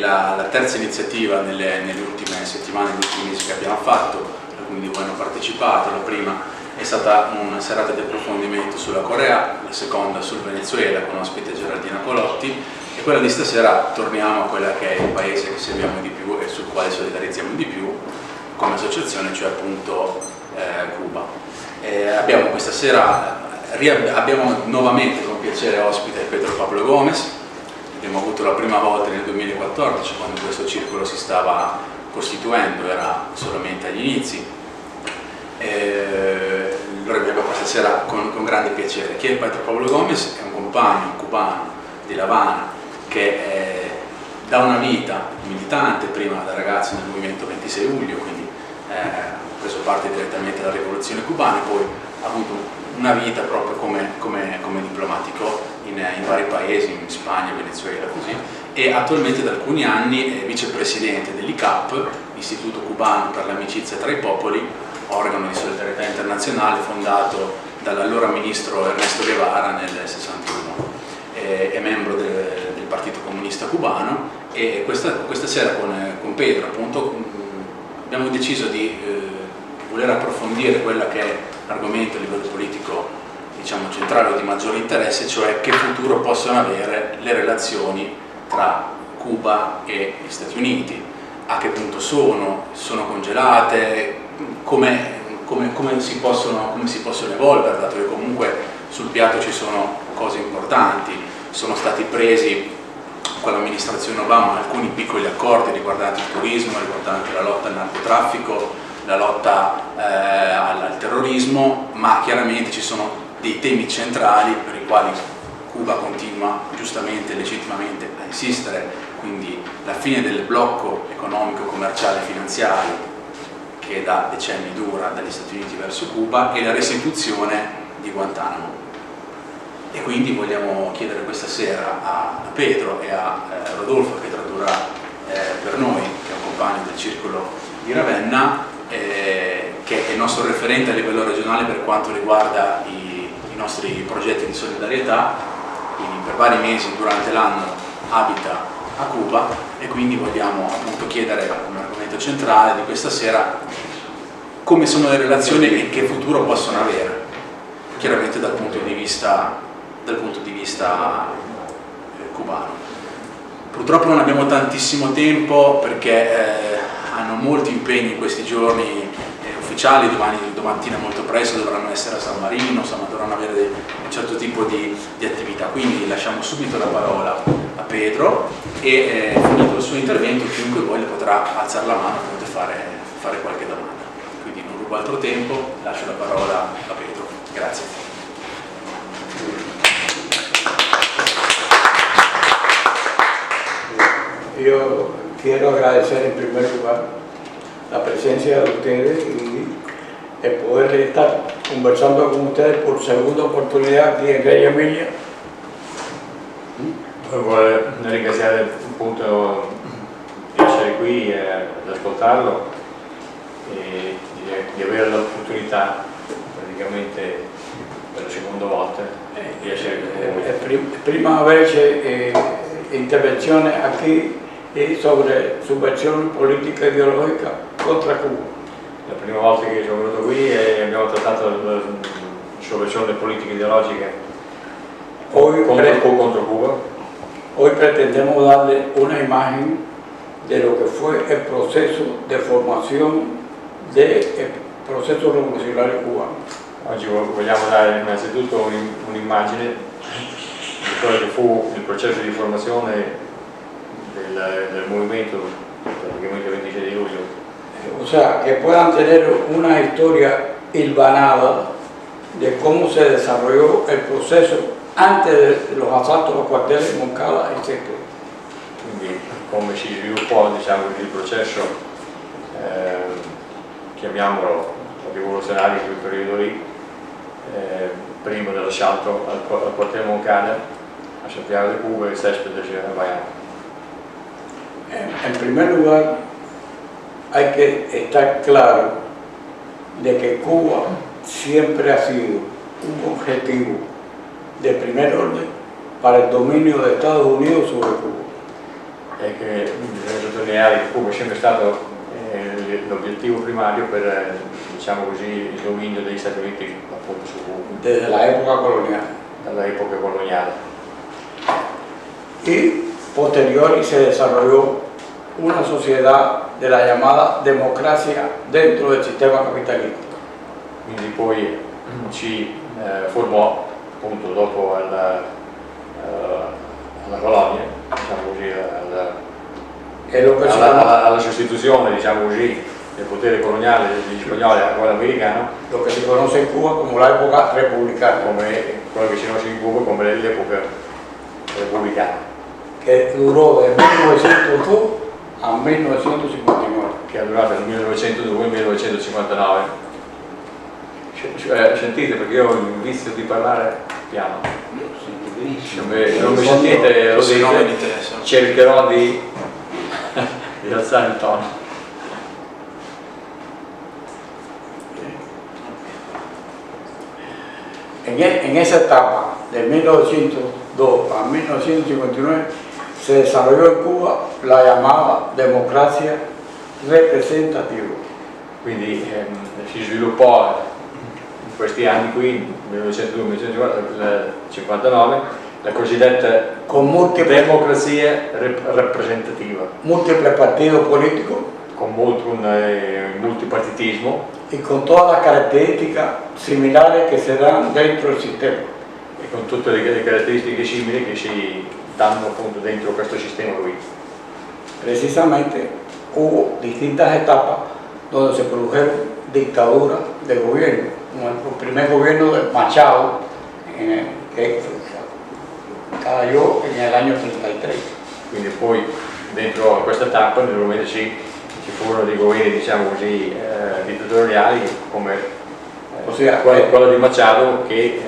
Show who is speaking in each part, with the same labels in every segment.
Speaker 1: la terza iniziativa nelle ultime settimane, negli ultimi mesi che abbiamo fatto, alcuni di voi hanno partecipato. La prima è stata una serata di approfondimento sulla Corea, la seconda sul Venezuela con ospite Geraldina Colotti, e quella di stasera torniamo a quella che è il paese che seguiamo di più e sul quale solidarizziamo di più come associazione, cioè appunto Cuba. Abbiamo questa sera abbiamo nuovamente con piacere ospite Pedro Pablo Gómez. Abbiamo avuto la prima volta nel 2014, quando questo circolo si stava costituendo, era solamente agli inizi. Lo abbiamo questa sera con grande piacere. Chi è Pedro Pablo Gómez? È un compagno cubano di La Habana che da una vita militante, prima da ragazzo nel movimento 26 luglio, quindi ha preso parte direttamente alla rivoluzione cubana, e poi ha avuto una vita proprio come diplomatico in vari paesi, in Spagna, Venezuela, così, e attualmente da alcuni anni è vicepresidente dell'ICAP, Istituto Cubano per l'Amicizia tra i Popoli, organo di solidarietà internazionale fondato dall'allora ministro Ernesto Guevara nel 61. È membro del Partito Comunista Cubano, e questa sera con Pedro appunto abbiamo deciso di voler approfondire quella che è l'argomento a livello politico, diciamo, centrale o di maggiore interesse, cioè che futuro possono avere le relazioni tra Cuba e gli Stati Uniti, a che punto sono congelate, come si possono evolvere, dato che comunque sul piatto ci sono cose importanti. Sono stati presi con l'amministrazione Obama alcuni piccoli accordi riguardanti il turismo, riguardanti la lotta al narcotraffico, la lotta al terrorismo, ma chiaramente ci sono dei temi centrali per i quali Cuba continua giustamente e legittimamente a insistere, quindi la fine del blocco economico, commerciale e finanziario che da decenni dura dagli Stati Uniti verso Cuba, e la restituzione di Guantanamo. E quindi vogliamo chiedere questa sera a Pedro e a Rodolfo, che tradurrà per noi, che è un compagno del circolo di Ravenna, che è il nostro referente a livello regionale per quanto riguarda i nostri progetti di solidarietà, quindi per vari mesi durante l'anno abita a Cuba, e quindi vogliamo appunto chiedere come argomento centrale di questa sera come sono le relazioni e che futuro possono avere, chiaramente dal punto di vista cubano. Purtroppo non abbiamo tantissimo tempo perché hanno molti impegni in questi giorni ufficiali. Domattina molto presto dovranno essere a San Marino, insomma dovranno avere un certo tipo di attività, quindi lasciamo subito la parola a Pedro e finito il suo intervento chiunque voglia potrà alzare la mano e fare qualche domanda. Quindi non rubo altro tempo, lascio la parola a Pedro. Grazie.
Speaker 2: Yo quiero agradecer en primer lugar la presencia de ustedes y el poder estar conversando con ustedes por segunda oportunidad aquí en Reggio Emilia.
Speaker 3: Vorrei ringraziare appunto di essere qui ad ascoltarlo e di avere l'opportunità praticamente per la seconda volta di essere qui.
Speaker 2: Prima vez intervenciones aquí sobre subversión política ideológica contra Cuba.
Speaker 3: La prima volta che sono venuto qui e abbiamo trattato la soluzione politica ideologica contro Cuba.
Speaker 2: Hoy pretendemos darle una imagen de lo que fue el proceso de formación del proceso revolucionario cubano.
Speaker 3: Oggi vogliamo dare innanzitutto un'immagine di quello che fu il processo di formazione del movimento praticamente 26 di luglio.
Speaker 2: O sea, que puedan tener una historia hilvanada de cómo se desarrolló el proceso antes de los asaltos a los cuarteles Moncada, etc.
Speaker 3: Quindi come si sviluppò, diciamo, il processo, chiamiamolo rivoluzionario in quel periodo lì, prima dell'assalto al quartiere Moncada a Santiago de Cuba e Césped de Havana.
Speaker 2: En primer lugar, hay que estar claro de que Cuba siempre ha sido un objetivo de primer orden para el dominio de Estados Unidos sobre Cuba.
Speaker 3: E che nucleare di Cuba è sempre stato l'obiettivo primario per diciamo così, il dominio degli Stati Uniti appunto su Cuba.
Speaker 2: Desde la época colonial.
Speaker 3: Dall'epoca coloniale.
Speaker 2: Y posteriori se desarrolló una sociedad de la llamada democracia dentro del sistema capitalista.
Speaker 3: Quindi poi ci formò appunto dopo alla colonia, diciamo così, alla sostituzione diciamo così, del potere coloniale degli spagnoli a quello americano,
Speaker 2: lo que se conoce en Cuba como la época republicana,
Speaker 3: come quello che si conosce in Cuba come l'epoca repubblicana,
Speaker 2: que duró de 1902 a 1959.
Speaker 3: che è durata dal 1902 al 1959. Sentite perché io ho il vizio di parlare piano. Se non mi sentite lo dite, cercherò di alzare il tono.
Speaker 2: En esa etapa, de 1902 a 1959, se desarrolló en Cuba la llamada democracia representativa.
Speaker 3: Quindi si sviluppò in questi anni qui, 1902-1959, la cosiddetta democrazia rappresentativa.
Speaker 2: Múltiples partidos políticos
Speaker 3: Con molto un multipartitismo
Speaker 2: y con todas las características similares que se dan dentro del sistema.
Speaker 3: e con tutte le caratteristiche simili che si danno appunto dentro questo sistema qui.
Speaker 2: Precisamente hubo distintas etapas donde se produjeron dictaduras de gobierno, como el primer gobierno de Machado, que cayó en el año 33.
Speaker 3: Quindi poi dentro a questa tappa naturalmente ci furono dei governi diciamo così dittatoriali come quello di Machado che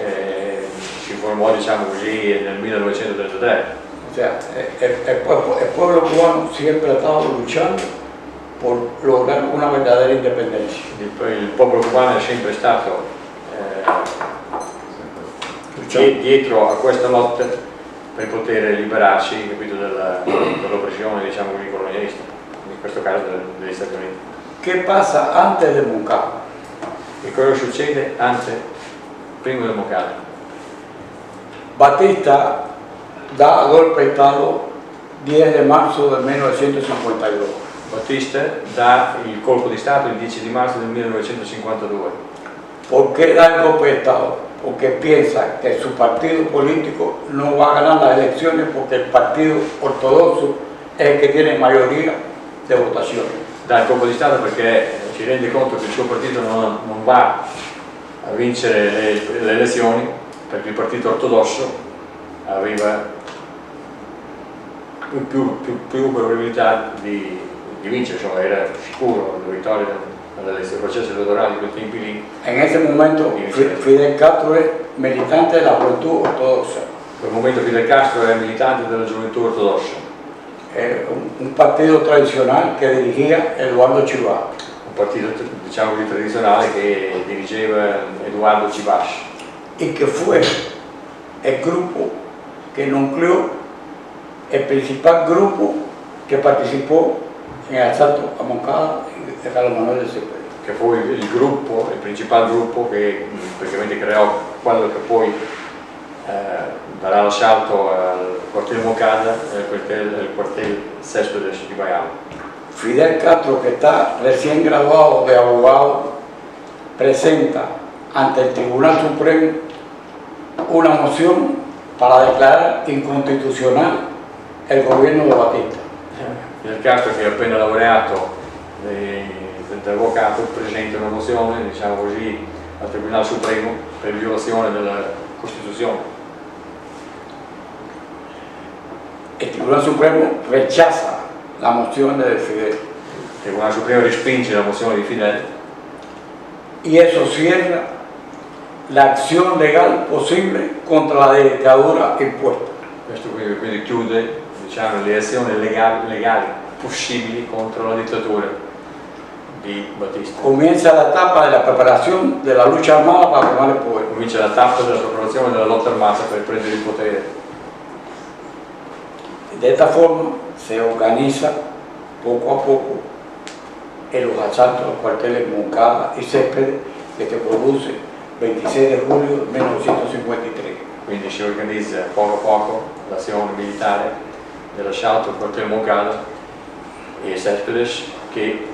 Speaker 3: si formò diciamo così nel 1933.
Speaker 2: O sea, el pueblo cubano siempre ha estado luchando por lograr una verdadera independencia.
Speaker 3: Il popolo cubano è sempre stato dietro a questa lotta per poter liberarsi, capito, dall'oppressione diciamo così colonialista, in questo caso degli Stati Uniti.
Speaker 2: ¿Qué pasa antes de Moncada?
Speaker 3: E cosa succede prima del Moncada?
Speaker 2: Batista da golpe de Estado 10 de marzo del 1952.
Speaker 3: Batista dà il colpo di Stato il 10 di marzo del 1952.
Speaker 2: ¿Por qué da el golpe de Estado? Porque piensa que su partido político no va a ganar las elecciones porque el partido ortodoxo es el que tiene mayoría de votaciones.
Speaker 3: Dà il colpo di Stato perché si rende conto che il suo partito non va a vincere le elezioni perché il partito ortodosso aveva più probabilità di vincere, insomma era sicuro la vittoria del processo elettorale di quei tempi lì.
Speaker 2: En ese momento Fidel Castro es militante de la juventud ortodoxa.
Speaker 3: In quel momento Fidel Castro era militante della gioventù ortodossa.
Speaker 2: Un partido tradicional que dirigía Eduardo Chivas.
Speaker 3: Un partito diciamo tradizionale che dirigeva Eduardo Chivas.
Speaker 2: Y que fue el grupo que nucleó, el principal grupo que participó en el asalto a Moncada de Carlos Manuel de Cepeda.
Speaker 3: Che fu il principale gruppo che praticamente creò quello che poi darà l'assalto al quartiere Moncada, el cuartel sexto de Cibayama.
Speaker 2: Fidel Castro, que está recién graduado de abogado, presenta ante el Tribunal Supremo una moción para declarar inconstitucional el gobierno de Batista.
Speaker 3: Fidel Castro, che è appena laureato da avvocato, presenta una mozione, diciamo così, al Tribunale Supremo per violazione della Costituzione.
Speaker 2: El Tribunal Supremo rechaza la moción de Fidel.
Speaker 3: Il Tribunale Supremo respinge la mozione di Fidel.
Speaker 2: Y eso cierra la acción legal posible contra la dictadura impuesta.
Speaker 3: Questo quindi chiude, diciamo, le azioni legali possibili contro la dittatura di Batista.
Speaker 2: Comienza la etapa de la preparación de la lucha armada para tomar el poder.
Speaker 3: Comincia la tappa della preparazione della lotta armata per prendere il potere.
Speaker 2: De esta forma se organiza poco a poco en los asaltos a los cuarteles Moncada y Céspedes, que se produce 26 de julio de 1953.
Speaker 3: Quindi si organizza poco a poco l'azione militare dell'assalto al quartiere Moncada e Céspedes che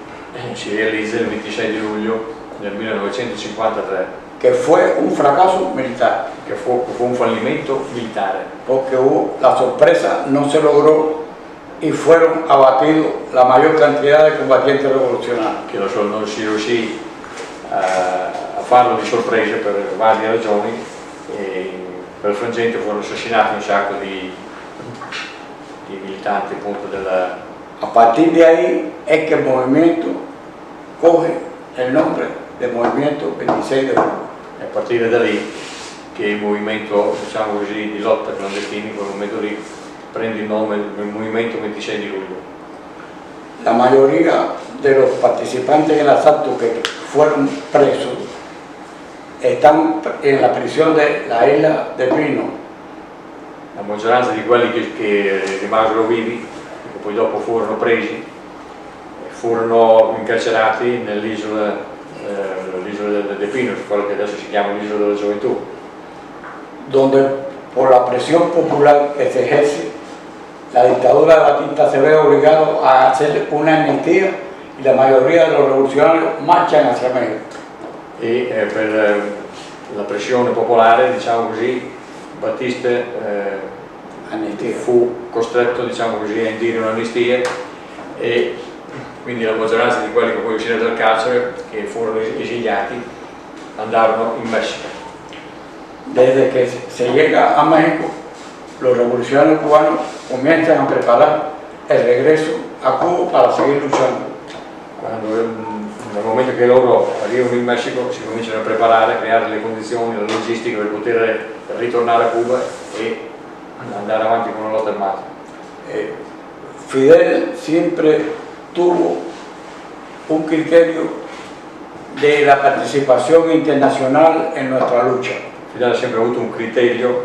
Speaker 3: si realizza il 26 di luglio del 1953.
Speaker 2: Que fue un fracaso militar.
Speaker 3: Que fue un fallimento militare.
Speaker 2: Porque la sorpresa no se logró y fueron abatidos la mayor cantidad de combatientes revolucionarios.
Speaker 3: Che non si riuscì a farlo di sorpresa per varie ragioni e per il frangente furono assassinati un sacco di militanti appunto della...
Speaker 2: A partir de ahí es que el movimiento coge el nombre del movimiento 26 de julio.
Speaker 3: È a partire da lì che il movimento, diciamo così, di lotta clandestina, quel momento lì, prende il nome del movimento 26 di luglio.
Speaker 2: La mayoría de los participantes en el asalto que fueron presos están en la prisión de la isla de Pino.
Speaker 3: La maggioranza di quelli che rimasero vivi, che poi dopo furono presi, furono incarcerati nell'isola de Pinos, quello che adesso si chiama l'isola della gioventù.
Speaker 2: Donde por la presión popular que se ejerce, la dictadura de Batista se ve obligado a hacer una amnistía y la mayoría de los revolucionarios marchan hacia México.
Speaker 3: E per la pressione popolare, diciamo così, Batista fu costretto, diciamo così, a indire un'amnistia e quindi la maggioranza di quelli che poi uscirono dal carcere, che furono esiliati, andarono in Messico.
Speaker 2: Desde que se llega a México, los revolucionarios cubanos comienzan a preparar el regreso a Cuba para seguir luchando.
Speaker 3: Nel momento che loro arrivano in Messico si cominciano a preparare, a creare le condizioni, la logistica per poter ritornare a Cuba e andare avanti con una lotta armata.
Speaker 2: Fidel siempre tuvo un criterio de la participación internacional en nuestra lucha.
Speaker 3: Fidel ha sempre avuto un criterio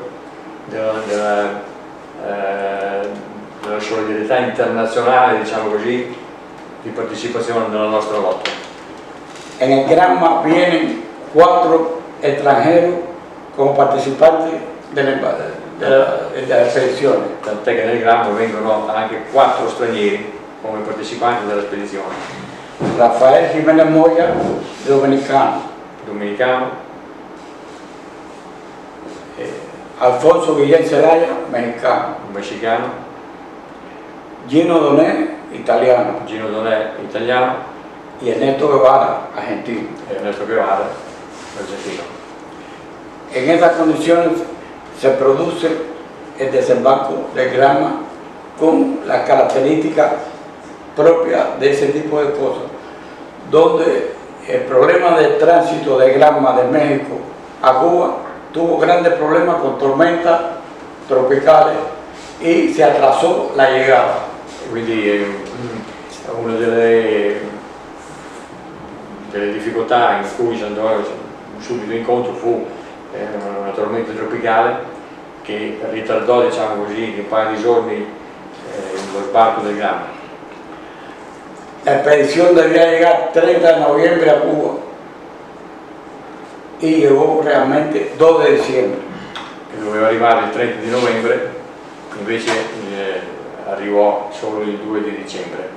Speaker 3: della solidarietà internazionale, diciamo così, di partecipazione nella nostra lotta.
Speaker 2: En el Granma vienen 4 extranjeros como participantes de la expedición.
Speaker 3: Tant'è che nel Granma vengono anche 4 stranieri come partecipanti della spedizione.
Speaker 2: Rafael Jiménez Moya, dominicano. Alfonso Guillén Zelaya, mexicano.
Speaker 3: Mexicano.
Speaker 2: Gino Doné, italiano. Y Ernesto Guevara, argentino.
Speaker 3: Argentino.
Speaker 2: En esas condiciones se produce el desembarco del Granma con las características propias de ese tipo de cosas, donde el problema del tránsito de Granma de México a Cuba tuvo grandes problemas con tormentas tropicales y se atrasó la llegada.
Speaker 3: Quindi una delle difficoltà in cui si andò subito incontro fu una tormenta tropicale che ritardò, diciamo così, di un paio di giorni lo sbarco del Granma.
Speaker 2: La expedición debía llegar 30 de noviembre a Cuba y llegó realmente 2 de diciembre.
Speaker 3: Che doveva arrivare il 30 di novembre, invece arrivò solo il 2 di dicembre.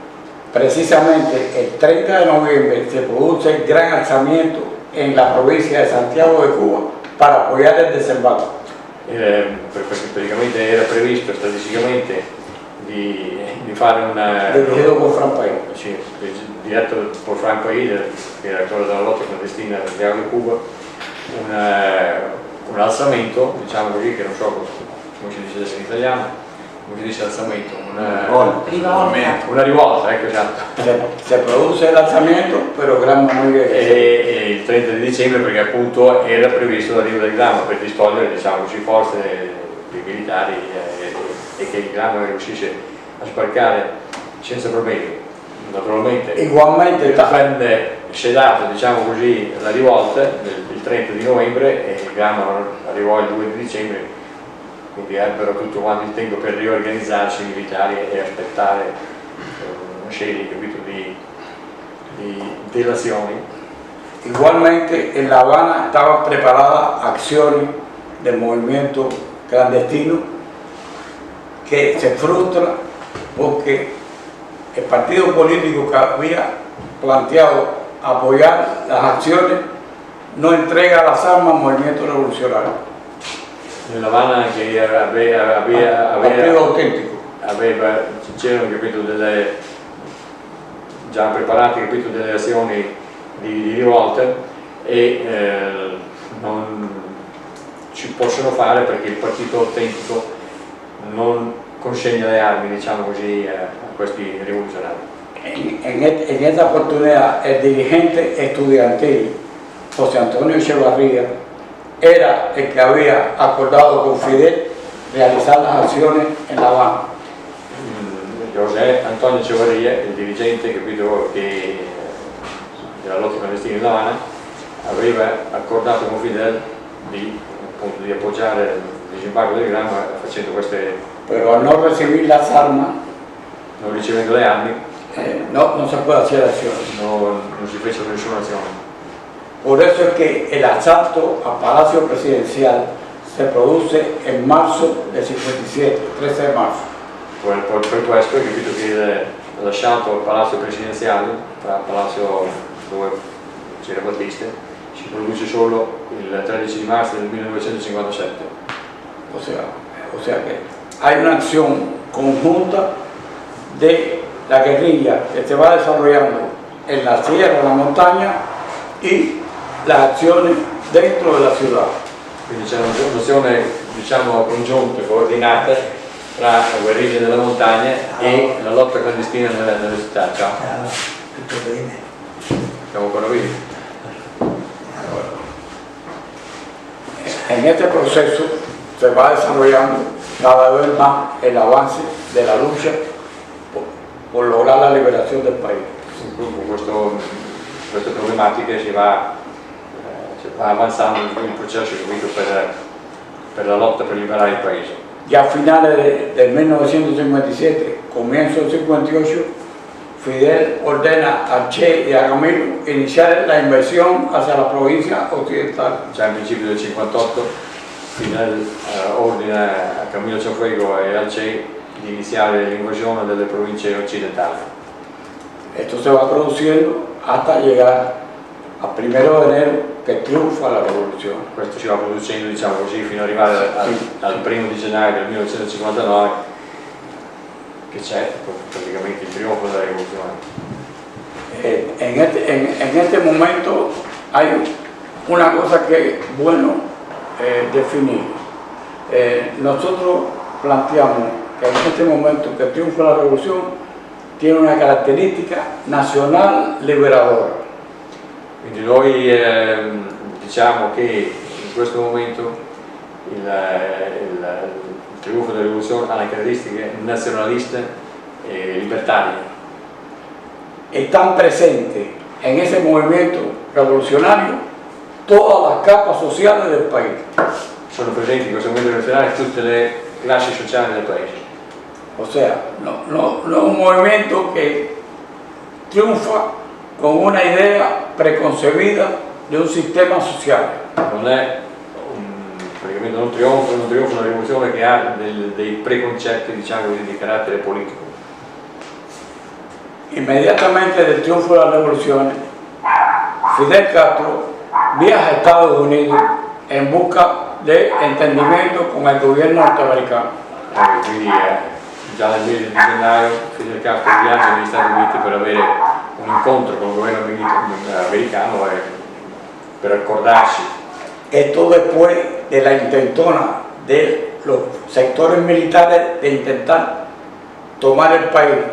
Speaker 2: Precisamente el 30 de noviembre se produce el gran alzamiento en la provincia de Santiago de Cuba para apoyar el desembarco.
Speaker 3: Perché praticamente era previsto statisticamente di fare una...
Speaker 2: Dirigido por Frank País.
Speaker 3: Sì, diretto por Frank País, che era quello della lotta clandestina a Santiago di Cuba, un alzamento, diciamo così, che non so come si dice adesso in italiano, come si dice alzamento, una rivolta, ecco, esatto.
Speaker 2: Se produce el alzamiento, pero Granma no llega.
Speaker 3: E il 30 di dicembre perché appunto era previsto l'arrivo del Granma per distogliere, diciamo così, forze dei militari e che il Granma riuscisse a sbarcare senza problemi. Naturalmente venne sedato, diciamo così, la rivolta il 30 di novembre e il Granma arrivò il 2 di dicembre, quindi ebbero tutto quanto il tempo per riorganizzarsi i militari e aspettare una serie, capito, di delazioni.
Speaker 2: Igualmente en La Habana estaban preparadas acciones del movimiento clandestino que se frustra porque el partido político que había planteado apoyar las acciones no entrega las armas al movimiento revolucionario.
Speaker 3: Nella Habana che aveva c'erano, capito, già preparate, capito, delle azioni di rivolta e non ci possono fare perché il partito autentico non consegna le armi, diciamo così, a questi rivoluzionari.
Speaker 2: En esta oportunidad el dirigente estudiantil José Antonio Echevarría era el que había acordado con Fidel realizar las acciones en La Habana.
Speaker 3: José Antonio Echevarría, il dirigente, capito, che della lotta clandestina in La Habana, aveva accordato con Fidel di appoggiare il disembarco del Granma facendo queste...
Speaker 2: Pero al no recibir las armas,
Speaker 3: non ricevendo le armi,
Speaker 2: no se puede hacer acciones.
Speaker 3: non si fecero nessuna azione.
Speaker 2: Por eso es que el asalto al Palacio Presidencial se produce en marzo del 57, 13 de marzo.
Speaker 3: Per questo è capito che l'assalto al Palazzo Presidenziale, al palazzo dove c'era Batiste, si produce solo il 13 di marzo del 1957.
Speaker 2: O sea que hay una acción conjunta de la guerrilla que se va desarrollando en la sierra, en la montaña y las acciones dentro de la ciudad.
Speaker 3: Quindi c'è un'azione, diciamo, congiunta, coordinata tra la guerriglia della montagna e la lotta clandestina nelle città. Ciao.
Speaker 4: Tutto bene.
Speaker 3: Siamo ancora vivi.
Speaker 2: En este proceso se va desarrollando cada vez más el avance de la lucha por lograr la liberación del país.
Speaker 3: Con queste problematiche si va avanzando il processo per la lotta per liberare il paese.
Speaker 2: Ya a finales del 1957, comienzo del 58, Fidel ordena a Che y a Camilo iniciar la invasión hacia la provincia occidental.
Speaker 3: Già al principio del 58 Fidel ordina a Camilo Cienfuegos e al Che di iniziare l'invasione delle province occidentali.
Speaker 2: Esto se va produciendo hasta llegar al 1 de enero che triunfa la rivoluzione.
Speaker 3: Questo si va producendo, diciamo così, fino ad arrivare al 1 di gennaio del 1959, che c'è praticamente il trionfo della rivoluzione.
Speaker 2: En este momento hay una cosa que es bueno definir. Nosotros planteamos que en este momento que triunfa la revolución tiene una característica nacional liberadora.
Speaker 3: Quindi noi diciamo che in questo momento il trionfo della rivoluzione ha le caratteristiche nazionaliste e libertarie.
Speaker 2: Están presentes en ese movimiento revolucionario todas las capas sociales del país.
Speaker 3: Sono presenti in questo movimento rivoluzionario tutte le classi sociali del paese.
Speaker 2: O sea, no es un movimiento que triunfa con una idea preconcebida de un sistema social.
Speaker 3: Non è praticamente non trionfa una rivoluzione che ha dei preconcetti, diciamo così, di carattere politico.
Speaker 2: Inmediatamente del triunfo de la revolución, Fidel Castro viaja a Estados Unidos en busca de entendimiento con el gobierno norteamericano.
Speaker 3: Quindi già nel mese di gennaio Fidel Castro viaggia negli Stati Uniti per avere un incontro con il governo americano e per accordarsi.
Speaker 2: Esto después de la intentona de los sectores militares de intentar tomar el país,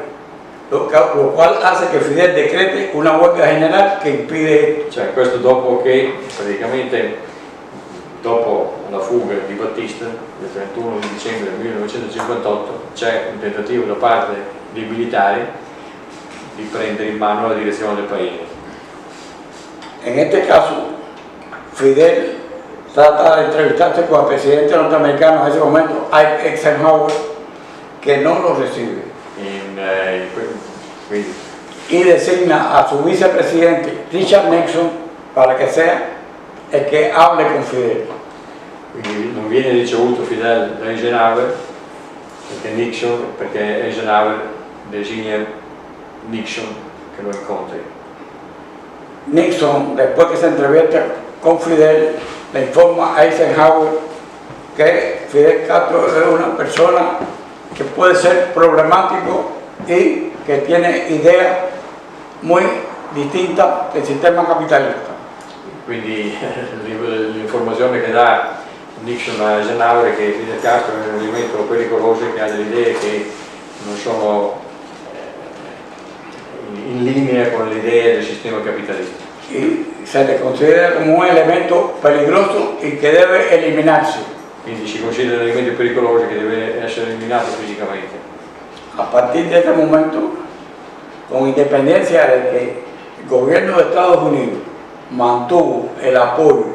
Speaker 2: lo cual hace que Fidel decrete una huelga general que impide esto.
Speaker 3: Cioè, questo dopo che praticamente dopo la fuga di Batista del 31 di dicembre del 1958 c'è un tentativo da parte dei militari di prendere in mano la direzione del paese.
Speaker 2: En este caso, Fidel trata de entrevistarse con el presidente norteamericano en ese momento, Ike Eisenhower, que no lo recibe.
Speaker 3: In
Speaker 2: y designa a su vicepresidente Richard Nixon para que sea el que hable con Fidel.
Speaker 3: Quindi non viene ricevuto Fidel da Eisenhower perché Eisenhower designa Nixon che lo incontri.
Speaker 2: Nixon, después que se entrevista con Fidel, le informa a Eisenhower que Fidel Castro es una persona que puede ser problemático y que tiene ideas muy distintas del sistema capitalista.
Speaker 3: Quindi l'informazione che dà Nixon a Eisenhower è che Fidel Castro è un movimento pericoloso che ha delle idee che non sono in linea con le idee del sistema capitalista.
Speaker 2: Y se le considera como un elemento peligroso y que debe eliminarse.
Speaker 3: Quindi si considera un elemento pericoloso che deve essere eliminato fisicamente.
Speaker 2: A partir de este momento, con independencia de que el gobierno de Estados Unidos mantuvo el apoyo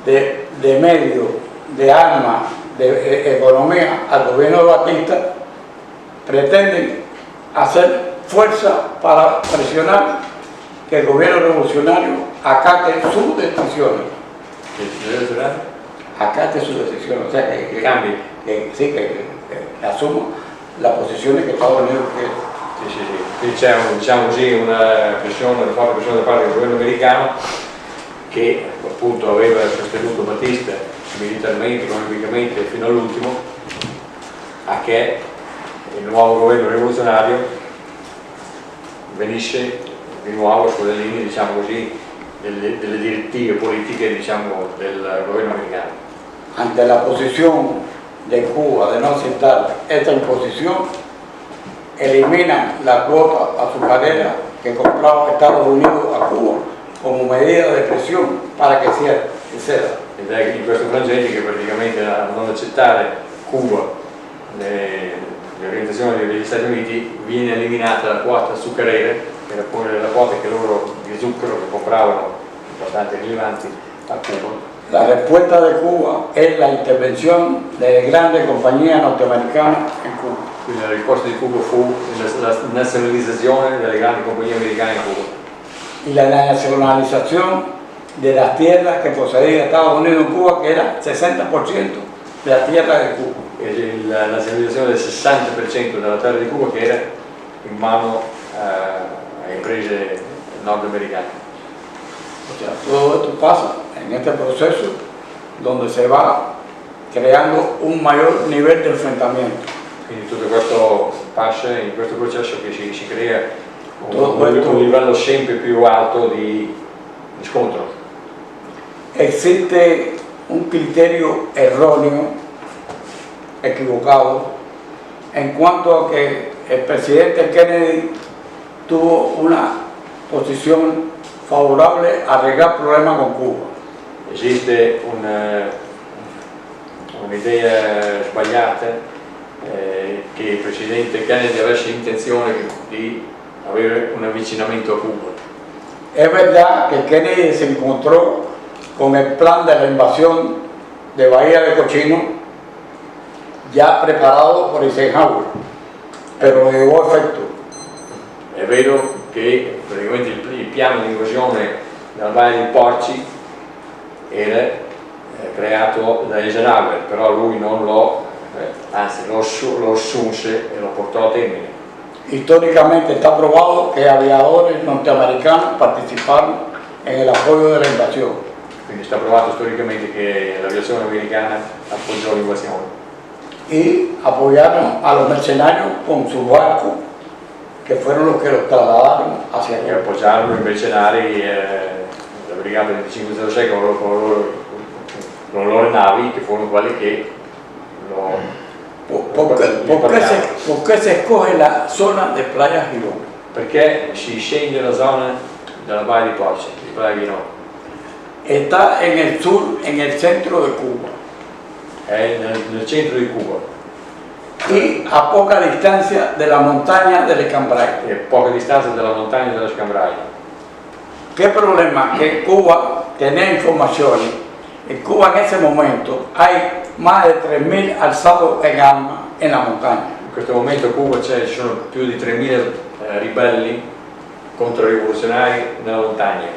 Speaker 2: de medios, de armas, de economía al gobierno de Batista, pretenden hacer fuerza para presionar que el gobierno revolucionario acate sus decisiones. Acate sus decisiones, o sea, que cambie, que asuma las posiciones que Estados Unidos quiere.
Speaker 3: Sì. Quindi c'è diciamo così, una pressione da parte del governo americano che appunto aveva sostenuto Batista militarmente, economicamente fino all'ultimo, a che il nuovo governo rivoluzionario venisse di nuovo sulle linee, diciamo così, delle direttive politiche, diciamo, del governo americano.
Speaker 2: Ante la posición de Cuba de no aceptar esta imposición, eliminan la cuota azucarera que compraba Estados Unidos a Cuba como medida de presión para que ceda.
Speaker 3: Ed è in questo frangente che praticamente a non accettare Cuba le orientazioni degli Stati Uniti viene eliminata la quota azucarera, che era pure la quota che loro di zucchero che compravano abbastanza rilevanti a Cuba.
Speaker 2: La respuesta de Cuba es la intervención de grandes compañías norteamericanas en Cuba.
Speaker 3: Quindi la risposta di Cuba fu la nazionalizzazione delle grandi compagnie americane in Cuba.
Speaker 2: Y la nacionalización de las tierras que poseía Estados Unidos en Cuba, que era 60% de las tierras de Cuba.
Speaker 3: E la nazionalizzazione del 60% della terra di Cuba che era in mano a imprese nordamericane.
Speaker 2: O sea, todo esto pasa en este proceso donde se va creando un mayor nivel de enfrentamiento.
Speaker 3: Quindi tutto questo passa in questo processo che si crea un livello sempre più alto di scontro.
Speaker 2: Existe un criterio erróneo, equivocado, en cuanto a que el presidente Kennedy tuvo una posición favorable a arreglar problemas con Cuba.
Speaker 3: Esiste un'idea sbagliata che il presidente Kennedy avesse intenzione di avere un avvicinamento a Cuba.
Speaker 2: Es verdad que Kennedy se encontró con el plan de la invasión de Bahía de Cochino ya preparado por Eisenhower, pero no llegó a efecto.
Speaker 3: È vero che praticamente il piano di invasione della Baia di Porci era creato da Eisenhower, però lui non lo, anzi lo assunse e lo portò a termine.
Speaker 2: Históricamente está probado que aviadores norteamericanos participaron en el apoyo de la invasión.
Speaker 3: Quindi sta provato storicamente che l'aviazione americana appoggiò l'invasione.
Speaker 2: Y apoyaron a los mercenarios con sus barcos, que fueron los que los trasladaron hacia
Speaker 3: E
Speaker 2: allá.
Speaker 3: appoggiarono i mercenari, la brigata 2506 con le loro navi, che furono quelli che lo...
Speaker 2: ¿Por qué se escoge la zona de Playa Girón?
Speaker 3: Perché si scende la zona della Baia di Porci, di Playa Girón.
Speaker 2: Está en el sur, en el centro de Cuba,
Speaker 3: È nel centro di Cuba
Speaker 2: y a poca distancia de la montaña del Escambray.
Speaker 3: e a poca distanza dalla montagna della Scambrai.
Speaker 2: ¿Qué problema? Que Cuba tenía informaciones. En Cuba en ese momento hay más de 3.000 alzados en armas en la montaña.
Speaker 3: questo momento a Cuba ci sono più di 3.000 ribelli controrivoluzionari nella montagna.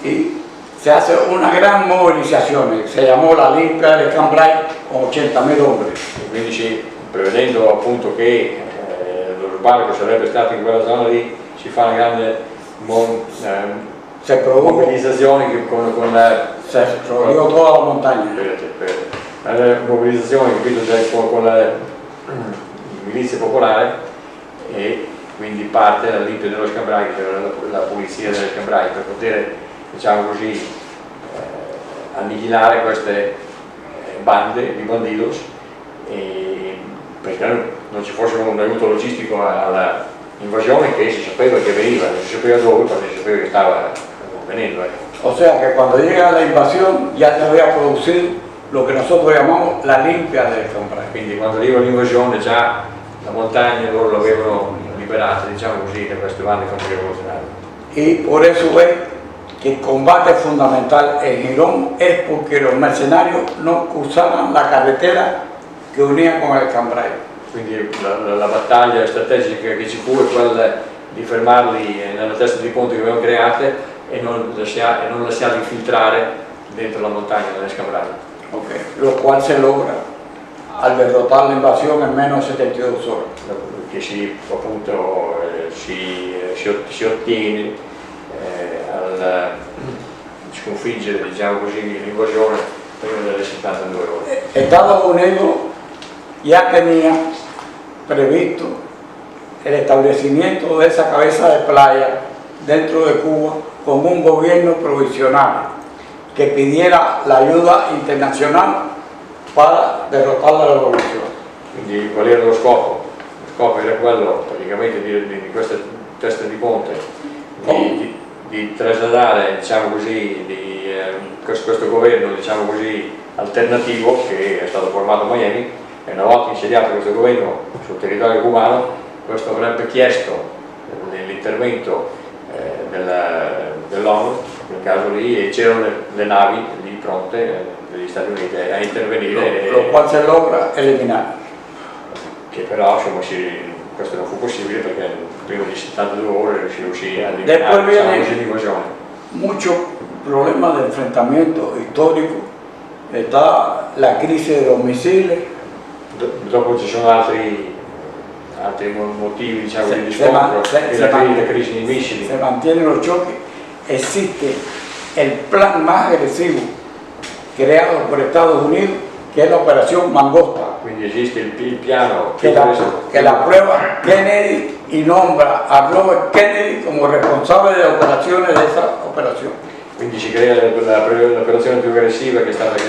Speaker 2: Y se hace una gran movilización, se llamó la Limpia del Cambrai, con 80.000 hombres.
Speaker 3: E quindi prevedendo appunto che lo sbarco sarebbe stato in quella zona lì, si fa una grande mobilizzazione
Speaker 2: se rodeó toda la montaña.
Speaker 3: Una mobilizzazione, capito, con la milizia popolare, e quindi parte la Limpia dello Cambrai, che era la pulizia del Cambrai, per poter, diciamo così, annichilare queste bande di bandidos, perché non ci fosse un aiuto logistico all'invasione, che si sapeva che veniva, non si sapeva dove, però si sapeva che stava venendo.
Speaker 2: O sea que cuando llega la invasión ya se había producido lo que nosotros llamamos la limpia del Cambrai.
Speaker 3: Quindi quando arriva l'invasione già la montagna loro l'avevano liberata, diciamo così, da queste bande controrivoluzionarie.
Speaker 2: Y por eso ves que el combate fundamental en Girón es porque los mercenarios no cruzaban la carretera que unía con el Cambrai.
Speaker 3: Quindi la battaglia strategica che ci fu è quella di fermarli nella testa di ponte che avevano create e non lasciarli infiltrare dentro la montagna dell'Escambrai.
Speaker 2: Okay. Lo cual se logra al derrotar la invasión en menos de 72 horas.
Speaker 3: Che appunto si ottiene al sconfiggere, diciamo così, l'invasione prima delle 72 ore.
Speaker 2: Estados Unidos ya tenía previsto el establecimiento de esa cabeza de playa dentro de Cuba con un gobierno provisional que pidiera la ayuda internacional para derrotar la revolución.
Speaker 3: Quindi qual era lo scopo? Lo scopo era quello praticamente di queste teste di ponte, di trasladare, diciamo così, questo governo, diciamo così, alternativo che è stato formato a Miami, e una volta insediato questo governo sul territorio cubano, questo avrebbe chiesto l'intervento dell'ONU nel caso lì, e c'erano le navi lì pronte degli Stati Uniti a intervenire.
Speaker 2: Lo cual se logra eliminar.
Speaker 3: Che però insomma, questo non fu possibile perché prima di 72 ore si riuscì a eliminare l'invasione.
Speaker 2: Mucho problema de enfrentamiento histórico, está la crisis de los misiles.
Speaker 3: Dopo ci sono altri motivi, diciamo, di scontro, la crisi dei missili.
Speaker 2: Se mantienen los choques. Existe el plan más agresivo creado por Estados Unidos, que es la Operación Mangosta.
Speaker 3: Quindi esiste il piano
Speaker 2: que la prueba Kennedy y nombra a Robert Kennedy como responsable de operaciones de esa operación.
Speaker 3: Quindi si crea l'operazione più aggressiva che è stata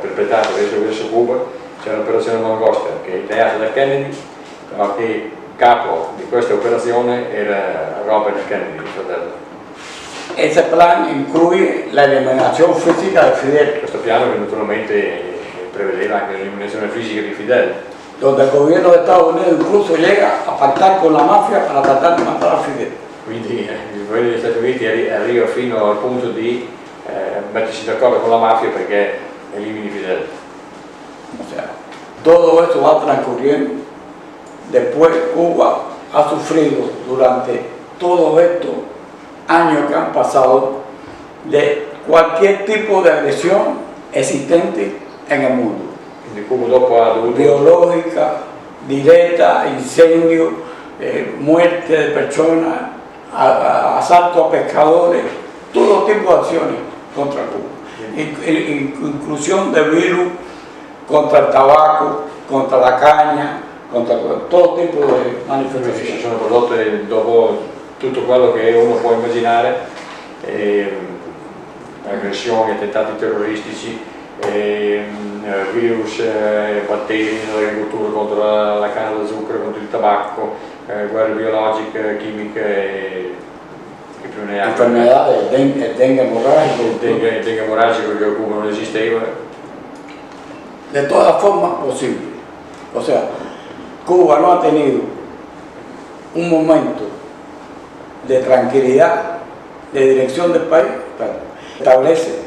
Speaker 3: perpetrata verso Cuba, c'è l'operazione Mangosta, che è ideata da Kennedy, però che capo di questa operazione era Robert Kennedy, il fratello.
Speaker 2: Ese plan incluye la eliminación física de Fidel.
Speaker 3: Questo piano che naturalmente prevedeva anche l'eliminazione fisica di Fidel.
Speaker 2: Donde el gobierno de Estados Unidos incluso llega a pactar con la mafia para tratar de matar a Fidel.
Speaker 3: Quindi il governo degli Stati Uniti arriva fino al punto di mettersi d'accordo con la mafia perché elimini Fidel.
Speaker 2: O sea, todo eso va transcurriendo. Después Cuba ha sufrido durante todos estos años que han pasado de cualquier tipo de agresión existente en el mundo.
Speaker 3: Quindi Cuba dopo ha dovuto...
Speaker 2: biológica, directa, incendio, muerte de personas, asalto a pescadores, todo tipo de acciones contra Cuba. Inclusión de virus contra el tabaco, contra la caña, contra todo tipo de manifestazioni.
Speaker 3: Si sono prodotte dopo tutto quello che uno può immaginare, aggressioni, attentati terroristici, virus, batteri nell'agricoltura contro la canna da zucchero, contro il tabacco, guerre biologiche, chimiche, che più ne ha.
Speaker 2: Enfermedades, el dengue hemorrágico.
Speaker 3: Il dengue emorragico che a Cuba non esisteva.
Speaker 2: De todas formas posibles. O sea, Cuba no ha tenido un momento de tranquilidad, de dirección del país. Establece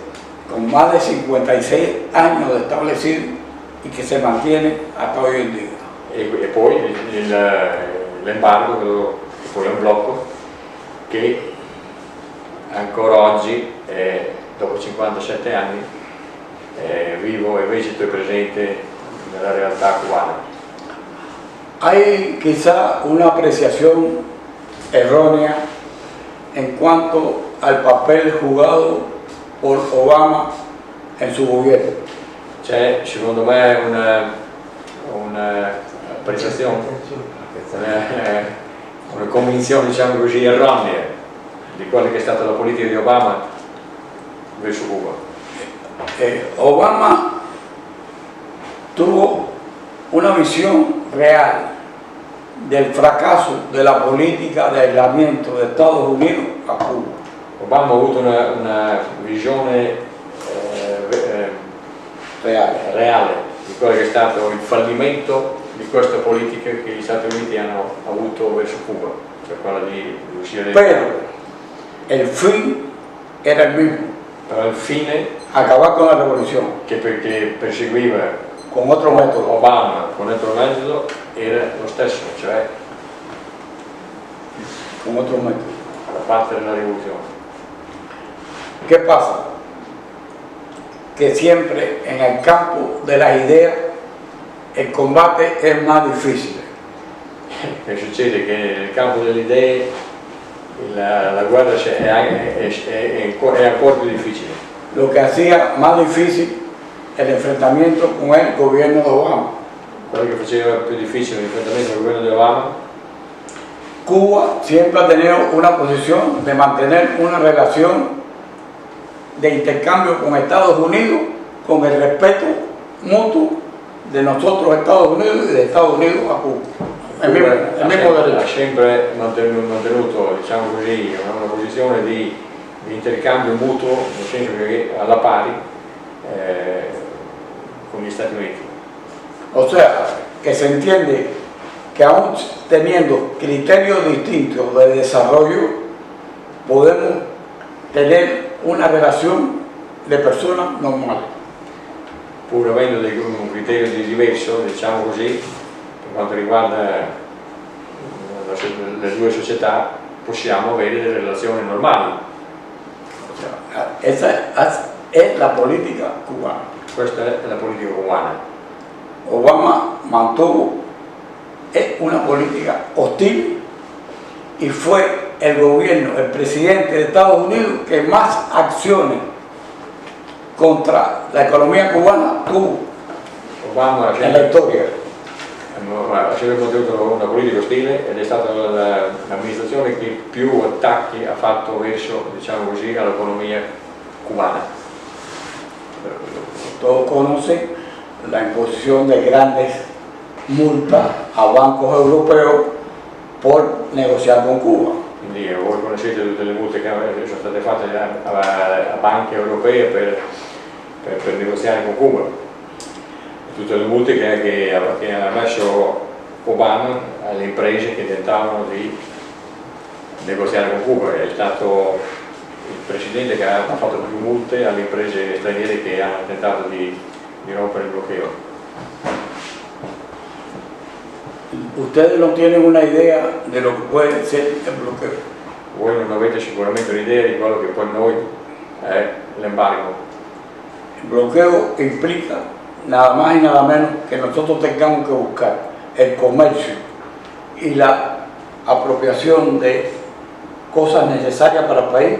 Speaker 2: con más de 56 años de establecido y que se mantiene hasta hoy en día.
Speaker 3: e poi l'embargo, che poi è un blocco che ancora oggi, dopo 57 anni, vivo e vegeto e presente nella realtà cubana.
Speaker 2: Hay quizá una apreciación errónea en cuanto al papel jugado por Obama en su gobierno.
Speaker 3: C'è secondo me una appreciazione, una convinzione, diciamo così, erronea di quella che è stata la politica di Obama verso Cuba.
Speaker 2: Obama tuvo una visión real del fracaso de la política de aislamiento de Estados Unidos a Cuba.
Speaker 3: Obama ha avuto una visione reale di quello che è stato il fallimento di questa politica che gli Stati Uniti hanno avuto verso Cuba, cioè quella di uscire dai.
Speaker 2: Pero el fin era el mismo.
Speaker 3: Però il fine,
Speaker 2: acabar con la revolución,
Speaker 3: che perseguiva
Speaker 2: con otro método.
Speaker 3: Obama con altro metodo, era lo stesso, cioè
Speaker 2: con otro método.
Speaker 3: La parte della rivoluzione.
Speaker 2: ¿Qué pasa? Que siempre en el campo de las ideas el combate es más difícil.
Speaker 3: Che succede? Che nel campo delle idee la guerra è ancora più difficile.
Speaker 2: Lo que hacía más difícil el enfrentamiento con el gobierno de Obama.
Speaker 3: Quello che faceva più difficile l'enfrentamento con il governo di Obama.
Speaker 2: Cuba siempre ha tenido una posición de mantener una relación de intercambio con Estados Unidos, con el respeto mutuo de nosotros Estados Unidos y de Estados Unidos a Cuba.
Speaker 3: Ha sempre mantenuto, diciamo così, una posizione di intercambio mutuo, nel senso che alla pari con gli Stati Uniti.
Speaker 2: O sea, que se entiende que aún teniendo criterios distintos de desarrollo, podemos tener una relación de personas normales.
Speaker 3: Pur avendo un criterio diverso, diciamo così, per quanto riguarda le due società, possiamo avere delle relazioni normali.
Speaker 2: Esa es la política cubana.
Speaker 3: Questa è la politica cubana.
Speaker 2: Obama mantuvo una política hostil y fue el gobierno, el presidente de Estados Unidos que más acciones contra la economía cubana tuvo
Speaker 3: Obama
Speaker 2: en la historia.
Speaker 3: Ha sempre mantenuto una politica ostile ed è stata l'amministrazione che più attacchi ha fatto verso, diciamo così, all'economia cubana.
Speaker 2: Todos conocen la imposición de grandes multas a bancos europeos por negociar con Cuba.
Speaker 3: Quindi voi conoscete tutte le multe che sono state fatte a banche europee per negoziare con Cuba. Tutte le multe che ha messo Obama alle imprese che tentavano di negoziare con Cuba. È stato il presidente che ha fatto più multe alle imprese straniere che hanno tentato di rompere il bloqueo.
Speaker 2: Ustedes no tienen una idea de lo que puede ser el bloqueo.
Speaker 3: Voi non avete sicuramente un'idea di quello che per noi è l'embargo.
Speaker 2: El bloqueo implica nada más y nada menos que nosotros tengamos que buscar el comercio y la apropiación de cosas necesarias para el país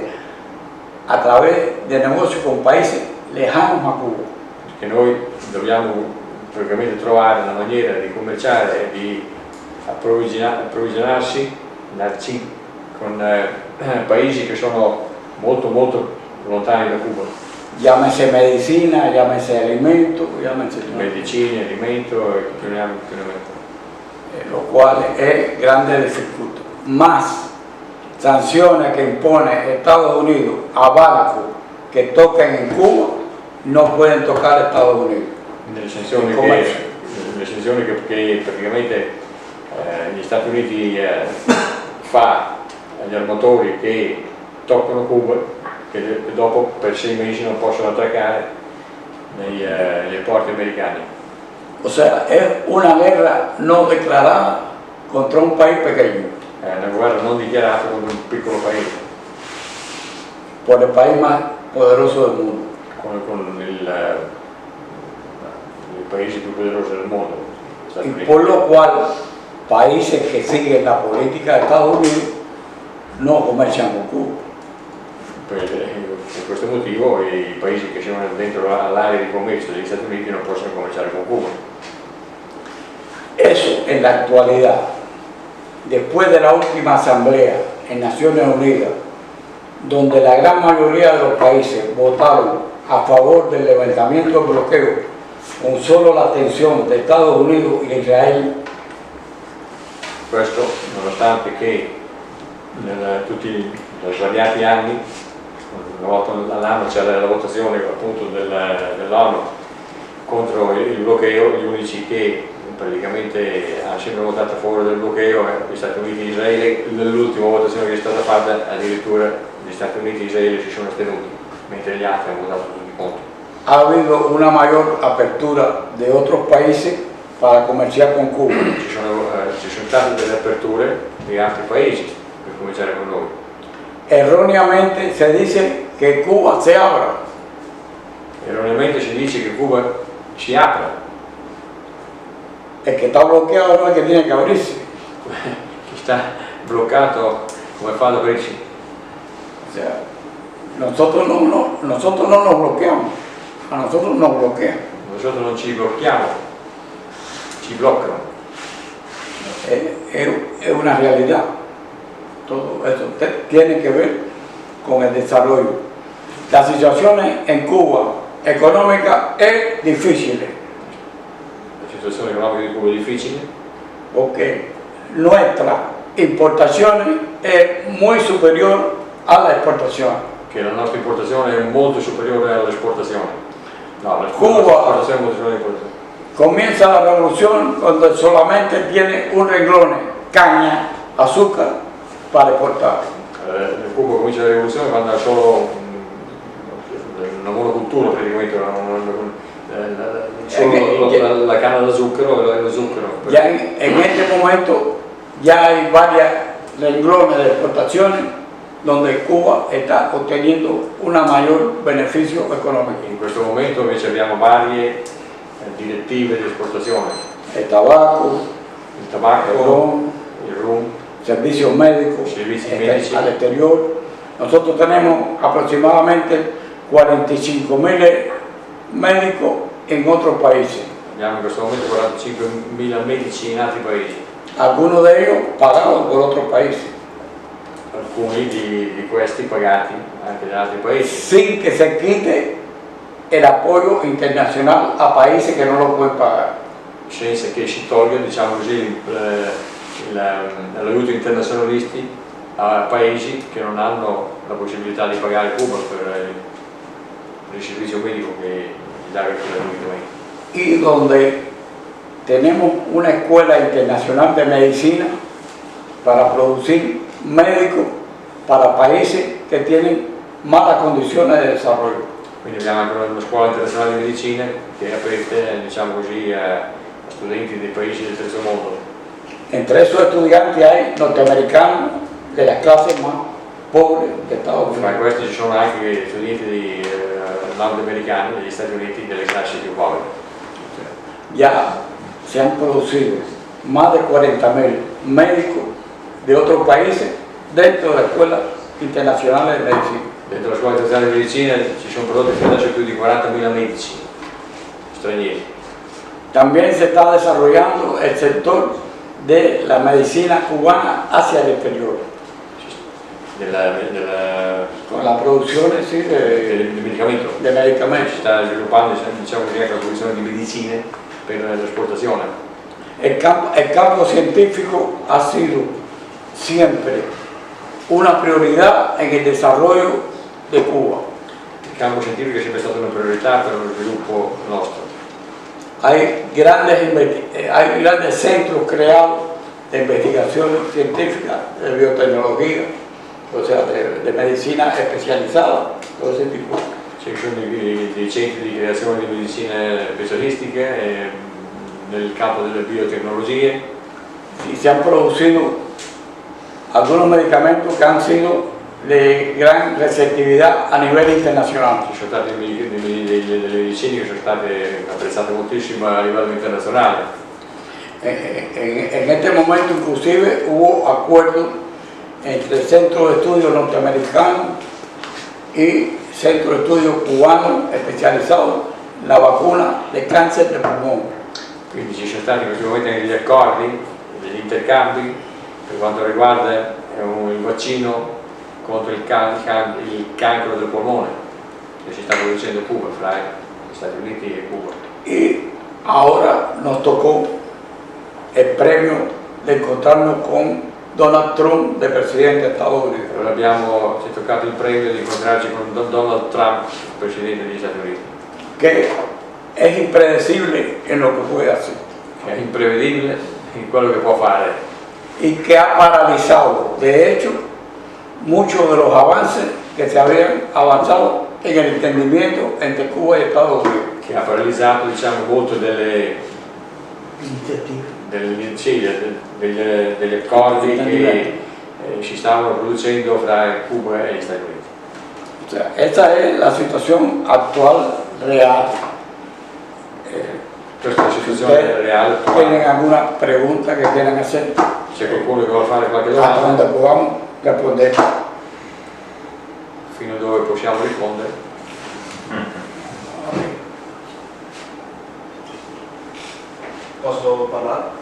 Speaker 2: a través de negocios con países lejanos a Cuba.
Speaker 3: Che noi dobbiamo praticamente trovare una maniera di commerciare e di approvvigionarsi con paesi che sono molto lontani da Cuba.
Speaker 2: Llámese medicina, llámese alimento, llámese
Speaker 3: medicina, alimento e più ne hanno.
Speaker 2: Lo cual es grande dificultad. Más sanciones que impone Estados Unidos a barcos que toquen en Cuba no pueden tocar Estados Unidos.
Speaker 3: Le sanzioni che praticamente gli Stati Uniti fa agli armatori che toccano Cuba, che dopo per 6 mesi non possono attraccare nei porti americani.
Speaker 2: O sea, es una guerra no declarada contra un país pequeño.
Speaker 3: È una guerra non dichiarata con un piccolo paese,
Speaker 2: por el país más poderoso del mundo.
Speaker 3: con il paese più poderoso del mondo, Stati
Speaker 2: Y
Speaker 3: Uniti.
Speaker 2: por lo cual, países que siguen la política de Estados Unidos no comercian con Cuba.
Speaker 3: Per questo motivo i paesi che sono dentro l'area di commercio degli Stati Uniti non possono commerciare con Cuba.
Speaker 2: Eso en la actualidad, después de la última asamblea en Naciones Unidas, donde la gran mayoría de los países votaron a favor del levantamiento del bloqueo, con solo la atención de Estados Unidos y de Israel.
Speaker 3: Questo nonostante che tutti i svariati anni, una volta all'anno c'era la votazione appunto dell'ONU contro il bloqueo, gli unici che praticamente hanno sempre votato a favore del bloqueo gli Stati Uniti e Israele. Nell'ultima votazione che è stata fatta addirittura gli Stati Uniti e Israele si sono astenuti, mentre gli altri hanno votato tutti contro.
Speaker 2: Ha habido una mayor apertura de otros países para comerciar con Cuba.
Speaker 3: Ci sono state delle aperture di altri paesi per cominciare con noi.
Speaker 2: Erróneamente se dice que Cuba se abra.
Speaker 3: Erroneamente si dice che Cuba si apra.
Speaker 2: El que está bloqueado no es el que tiene que abrirse.
Speaker 3: Chi sta bloccato come fa ad aprirsi?
Speaker 2: O sea, nosotros no nos bloqueamos, a nosotros nos bloquean.
Speaker 3: Nosotros non ci blocchiamo, ci bloccano.
Speaker 2: Es una realidad. Todo eso tiene que ver con el desarrollo. La situación en Cuba económica es difícil
Speaker 3: La situazione economica di Cuba è difficile
Speaker 2: porque nuestra importación es muy superior a la exportación.
Speaker 3: che la nostra importazione è molto superiore all'esportazione. No,
Speaker 2: Cuba
Speaker 3: l'esportazione è molto superiore all'importazione.
Speaker 2: comienza la revolución cuando solamente tiene un renglón, caña, azúcar para exportar.
Speaker 3: Cuba comincia la rivoluzione quando ha solo una monocultura praticamente, solo la canna da zucchero e lo zucchero.
Speaker 2: Ya en este momento ya hay varias renglones de exportaciones donde Cuba está obteniendo un mayor beneficio económico.
Speaker 3: In questo momento invece abbiamo varie direttive di esportazione.
Speaker 2: El tabaco,
Speaker 3: Il tabacco, il rum,
Speaker 2: servicios médicos
Speaker 3: Servicios médicos.
Speaker 2: al exterior. Nosotros tenemos aproximadamente 45.000 médicos en otros países,
Speaker 3: abbiamo in questo momento 45.000 medici in altri paesi,
Speaker 2: algunos de ellos pagados por otros países,
Speaker 3: alcuni di questi pagati anche da altri paesi,
Speaker 2: sin que se quite el apoyo internacional a países que no lo pueden pagar.
Speaker 3: senza che si tolga, diciamo così, l'aiuto internazionalisti a paesi che non hanno la possibilità di pagare Cuba per il servizio medico che gli dà gratuitamente.
Speaker 2: Y donde tenemos una escuela internacional de medicina para producir médicos para países que tienen malas condiciones de desarrollo.
Speaker 3: Quindi abbiamo anche una scuola internazionale di medicina che è aperta, diciamo così, a studenti dei paesi del terzo mondo.
Speaker 2: Entre esos estudiantes hay norteamericanos de las clases más pobres de Estados
Speaker 3: Tra
Speaker 2: Unidos.
Speaker 3: questi ci sono anche studenti di nordamericani degli Stati Uniti delle classi più povere.
Speaker 2: Ya se han producido más de 40.000 médicos de otros países dentro de las escuelas internacionales de medicina.
Speaker 3: Dentro la scuola internazionale di medicina ci sono prodotti fino adesso più di 40.000 medici stranieri.
Speaker 2: También se está desarrollando el sector de la medicina cubana hacia el exterior, con la producción sí,
Speaker 3: del medicamento.
Speaker 2: de
Speaker 3: Si
Speaker 2: medicamentos.
Speaker 3: sta sviluppando, diciamo così, anche la produzione di medicine per l'esportazione.
Speaker 2: El campo científico ha sido siempre una prioridad en el desarrollo de Cuba.
Speaker 3: Il campo scientifico è sempre stata una priorità per lo sviluppo nostro.
Speaker 2: Hay grandes centros creados de investigación científica, de biotecnología, o sea, de medicina especializada, todo ese tipo.
Speaker 3: Ci sono dei centri di creazione di medicine specialistiche, nel campo delle biotecnologie.
Speaker 2: Y se han producido algunos medicamentos que han sido de gran receptividad a nivel internacional.
Speaker 3: Ci sono state delle medicine che sono state apprezzate moltissimo a livello internazionale.
Speaker 2: En este momento inclusive hubo acuerdos entre el Centro de Estudios Norteamericano y Centro de Estudios Cubano especializado en la vacuna de cáncer de pulmón.
Speaker 3: Quindi ci sono stati in questo momento anche degli accordi, degli intercambi per quanto riguarda il vaccino contro il cancro del polmone che si sta producendo a Cuba, fra gli Stati Uniti e Cuba.
Speaker 2: Y ahora nos tocó el premio de encontrarnos con Donald Trump, de presidente de Estados Unidos.
Speaker 3: Allora ci è toccato il premio di incontrarci con Donald Trump, presidente degli Stati Uniti.
Speaker 2: Que es impredecible en lo que puede hacer.
Speaker 3: Che è imprevedibile in quello che può fare.
Speaker 2: Y que ha paralizado, de hecho, muchos de los avances que se habían avanzado en el entendimiento entre Cuba y Estados Unidos.
Speaker 3: Che ha paralizzato, diciamo, molto degli accordi che si stavano producendo fra Cuba e gli Stati Uniti.
Speaker 2: O sea, esta es la situación actual real.
Speaker 3: Questa è la situazione reale.
Speaker 2: ¿Tienen alguna pregunta que quieran hacer?
Speaker 3: C'è qualcuno che vuole fare qualche
Speaker 2: Hasta donde
Speaker 3: domanda?
Speaker 2: podamos responder.
Speaker 3: Fino a dove possiamo rispondere?
Speaker 4: Posso parlare?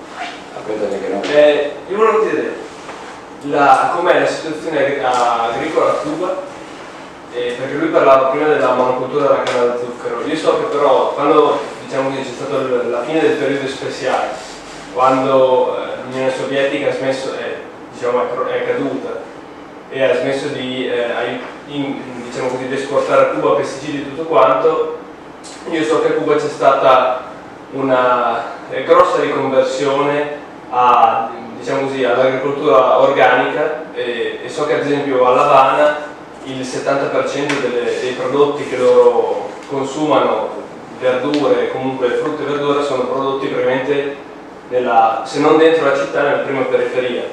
Speaker 2: No.
Speaker 4: Io volevo chiedere com'è la situazione agricola a Cuba, perché lui parlava prima della monocultura della canna da zucchero. Io so che però quando diciamo che c'è stata la fine del periodo speciale, quando l'Unione Sovietica ha smesso, è caduta e ha smesso di diciamo così, di esportare a Cuba pesticidi e tutto quanto, io so che a Cuba c'è stata una grossa riconversione diciamo così, all'agricoltura organica e so che ad esempio a L'Avana il 70% dei prodotti che loro consumano, verdure, comunque frutta e verdura, sono prodotti probabilmente se non dentro la città, nella prima periferia.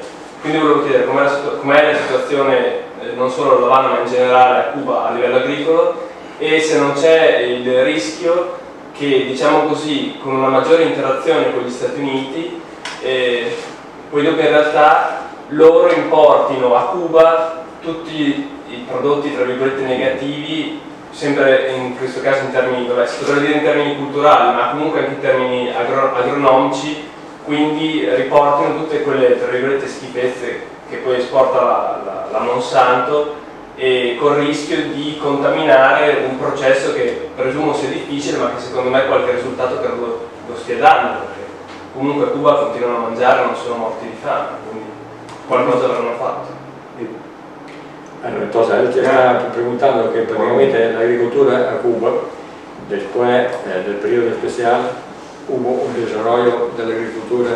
Speaker 4: Quindi volevo chiedere com'è la situazione non solo a L'Avana ma in generale a Cuba a livello agricolo e se non c'è il rischio che, diciamo così, con una maggiore interazione con gli Stati Uniti, poi dopo in realtà loro importino a Cuba tutti i prodotti tra virgolette negativi, sempre in questo caso in termini, si potrebbe dire in termini culturali, ma comunque anche in termini agronomici, quindi riportino tutte quelle tra virgolette schifezze che poi esporta la Monsanto e col rischio di contaminare un processo che presumo sia difficile ma che secondo me qualche risultato per lo stia dando, perché comunque a Cuba continuano a mangiare, non sono morti di fame, quindi qualcosa avranno fatto.
Speaker 3: Allora, él te está preguntando que prácticamente la agricultura a Cuba, después del periodo especial, hubo un desarrollo de la agricultura,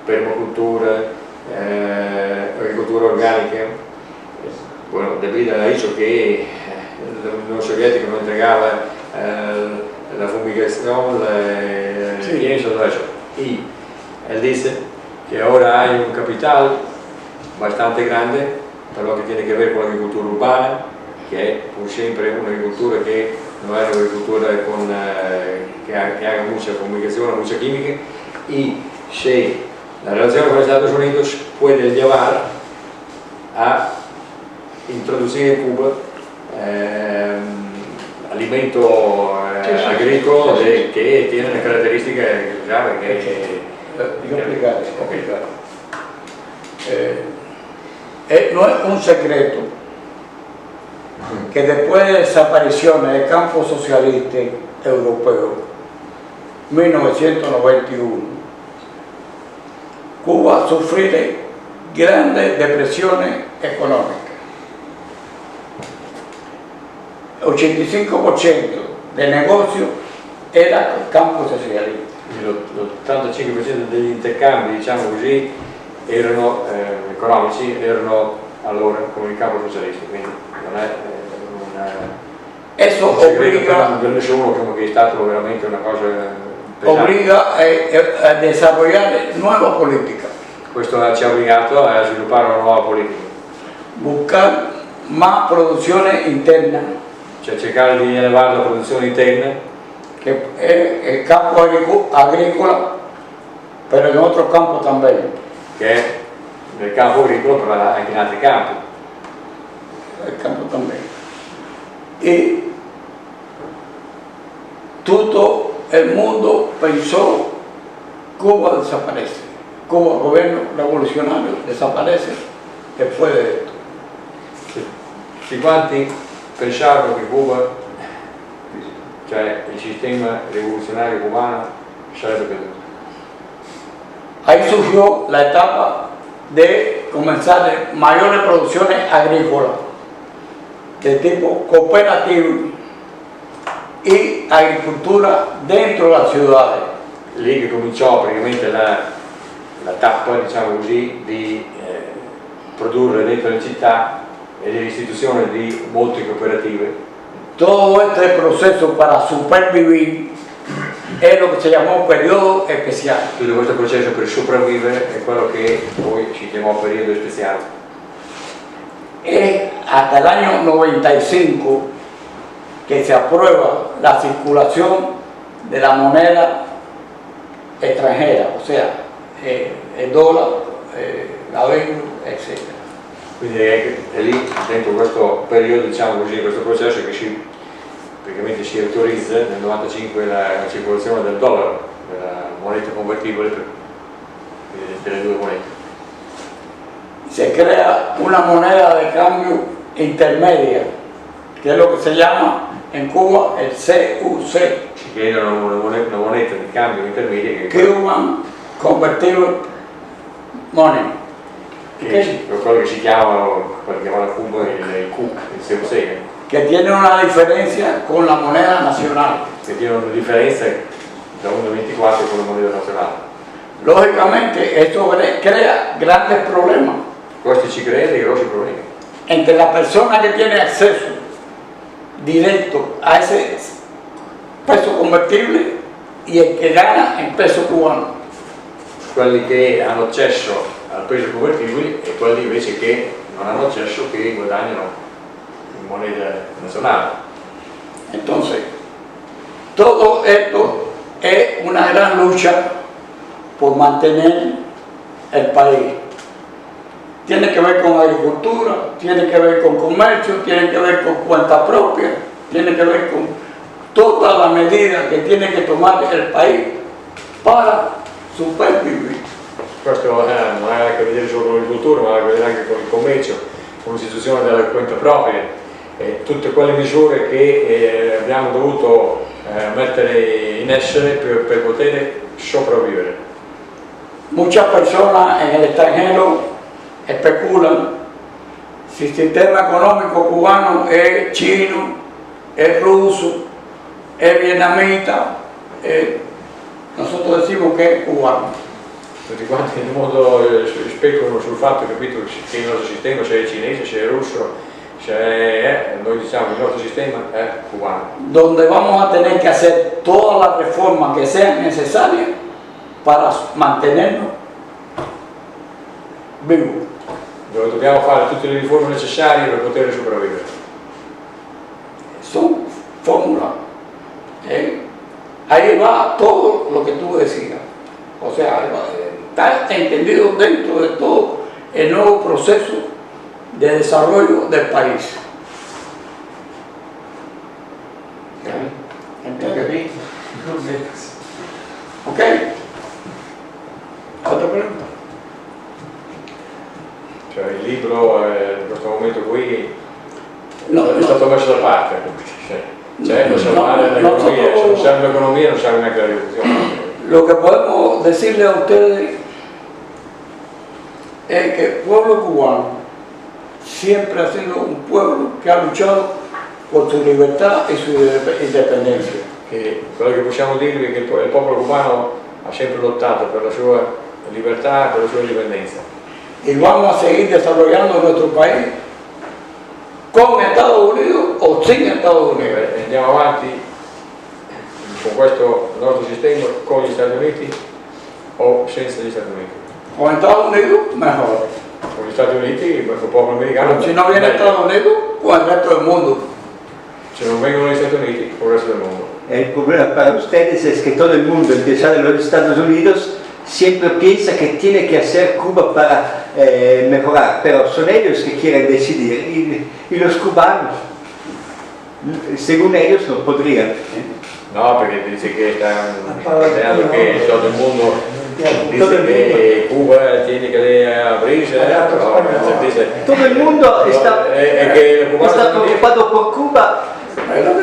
Speaker 3: permacultura, agricultura orgánica. Bueno, debido a eso que la Unión Soviética no entregaba la fumigación, y eso, todo eso. Y él dice que ahora hay un capital bastante grande per lo che tiene a che ver con l'agricoltura urbana, che è pur sempre un'agricoltura che non è un'agricoltura che haga mucha fumigación, mucha química, y si la relación con los Estados Unidos puede llevar a introducir en Cuba alimento agricolo che tiene una caratteristica grave che
Speaker 2: no es un secreto que después de desapariciones del campo socialista europeo, 1991, Cuba sufrió grandes depresiones económicas. El 85% del negocio era el campo socialista.
Speaker 3: L'85% degli intercambi, diciamo così, erano economici, erano allora come il campo socialista, quindi non è
Speaker 2: eso obliga,
Speaker 3: per nessuno, che è stato veramente una cosa pesante.
Speaker 2: Obliga a desarrollar nueva política.
Speaker 3: Questo ci ha obbligato a sviluppare una nuova politica.
Speaker 2: Buscar más producciones internas.
Speaker 3: Cioè cercare di elevare la produzione interna.
Speaker 2: Que es el campo agrícola, pero en otros campos también.
Speaker 3: Che è nel campo agricolo, però anche in altri campi.
Speaker 2: El campo también. Y todo el mundo pensó Cuba desaparece. Cuba, gobierno revolucionario, desaparece después de esto.
Speaker 3: Tutti quanti pensarono che Cuba, cioè il sistema rivoluzionario cubano, sarebbe caduto.
Speaker 2: Ahí surgió la etapa de comenzar mayores producciones agrícolas de tipo cooperativo y agricultura dentro de las ciudades.
Speaker 3: Lì che cominciò praticamente la tappa, diciamo così, di produrre dentro le città e dell'istituzione di molte cooperative.
Speaker 2: Todo este proceso para supervivir es lo que se llamó periodo especial.
Speaker 3: Tutto questo processo per sopravvivere è quello che poi si chiamò periodo speciale.
Speaker 2: Es hasta el año 95 que se aprueba la circulación de la moneda extranjera, o sea, el dólar, la euro, etc.
Speaker 3: Quindi è lì, dentro questo periodo, diciamo così, questo processo che praticamente si autorizza nel 95 la circolazione del dollaro, della moneta convertibile delle due monete.
Speaker 2: Se crea una moneda de cambio intermedia, que es lo que se llama en Cuba el CUC.
Speaker 3: Si creano una moneta di cambio intermedia che
Speaker 2: Cuban Convertible Money.
Speaker 3: quello che si chiamano, quello che chiamano a Cuba il CUC, il CUC.
Speaker 2: Que tiene una diferencia con la moneda nacional.
Speaker 3: Che tiene una differenza da 1,24 con la moneta nazionale.
Speaker 2: Lógicamente, esto crea grandes problemas
Speaker 3: Questo ci crea dei grossi problemi.
Speaker 2: entre la persona que tiene acceso directo a ese peso convertible y el que gana en peso cubano.
Speaker 3: Quelli che hanno accesso al peso convertibile e quelli invece che non hanno accesso, che guadagnano in moneta nazionale.
Speaker 2: Entonces, todo esto es una gran lucha por mantener el país. Tiene que ver con agricultura, tiene que ver con comercio, tiene que ver con cuenta propia, tiene que ver con todas las medidas que tiene que tomar el país para supervivir.
Speaker 3: Questo non ha a che vedere solo con l'agricoltura, ma ha a che vedere anche con il commercio, con l'istituzione della cuenta propria e tutte quelle misure che abbiamo dovuto mettere in essere per poter sopravvivere.
Speaker 2: Muchas personas en el extranjero especulan si el sistema económico cubano es chino, es ruso, es vietnamita, nosotros decimos que es cubano.
Speaker 3: Tutti quanti nel mondo speculano sul fatto, capito, che il nostro sistema, se è cinese, se è russo, noi diciamo che il nostro sistema è cubano.
Speaker 2: Donde vamos a tener que hacer todas las reformas que sean necesarias para mantenernos vivos.
Speaker 3: Dove dobbiamo fare tutte le riforme necessarie per poter sopravvivere.
Speaker 2: Son fórmulas. Ahí va todo lo que tú decías. O sea, está entendido dentro de todo el nuevo proceso de desarrollo del país. ¿Entendés? ¿Ok? Otra pregunta.
Speaker 3: Cioè il libro in questo momento qui
Speaker 2: No,
Speaker 3: è stato messo da parte. Cioè, non serve l'economia, se non serve l'economia non serve neanche la rivoluzione.
Speaker 2: Lo que podemos decirle a ustedes es que el pueblo cubano siempre ha sido un pueblo que ha luchado por su libertad y su independencia.
Speaker 3: Che quello che possiamo dirvi è che il popolo cubano ha sempre lottato per la sua libertà e per la sua indipendenza.
Speaker 2: Y vamos a seguir desarrollando nuestro país con Estados Unidos o sin Estados Unidos.
Speaker 3: Andiamo avanti con questo nostro sistema con gli Stati Uniti o senza gli Stati Uniti?
Speaker 2: Con Estados Unidos, mejor.
Speaker 3: Con gli Stati Uniti, il popolo americano.
Speaker 2: Pero si no viene Estados Unidos, con el resto del mundo.
Speaker 3: Se non vengono gli Stati Uniti, con il resto del mondo.
Speaker 5: El problema para ustedes es que todo el mundo, empezando en los Estados Unidos, siempre piensa que tiene que hacer Cuba para mejorar, pero son ellos que quieren decidir y los cubanos, según ellos, no podrían.
Speaker 3: No, perché dice che sta che todo il mondo dice che Cuba tiene que abrirse,
Speaker 5: Todo el mundo está preocupado por Cuba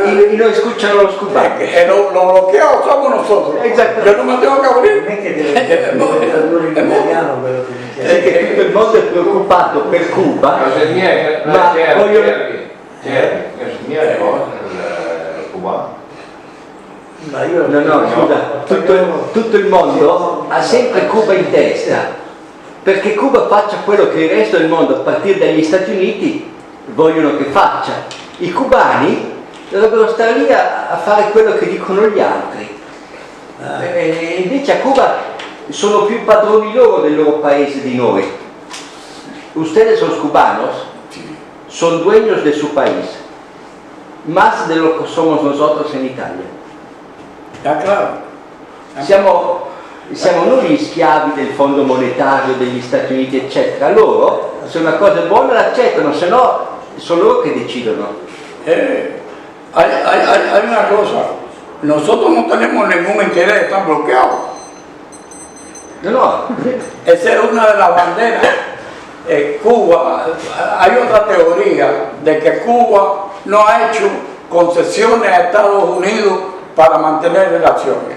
Speaker 5: y no escuchan a los cubanos.
Speaker 2: Los bloqueados somos nosotros.
Speaker 5: Exacto.
Speaker 2: Yo no me tengo que abrir.
Speaker 5: Así que todo el mundo es preocupado por Cuba, ma vogliono... No, scusa, tutto il mondo ha sempre Cuba in testa, perché Cuba faccia quello che il resto del mondo, a partire dagli Stati Uniti, vogliono che faccia. I cubani dovrebbero stare lì a fare quello che dicono gli altri. E invece a Cuba sono più padroni loro del loro paese di noi. Ustedes los cubanos son dueños de su país, más de lo que somos nosotros en Italia.
Speaker 2: Claro.
Speaker 5: Siamo noi gli schiavi del fondo monetario, degli Stati Uniti, eccetera. Loro, se una cosa è buona l'accettano, se no sono loro che decidono.
Speaker 2: Hay una cosa, nosotros no tenemos ningún interés de estar bloqueados.
Speaker 5: No.
Speaker 2: Esa es una de las banderas. Cuba, hay otra teoría de que Cuba no ha hecho concesiones a Estados Unidos para mantener relaciones.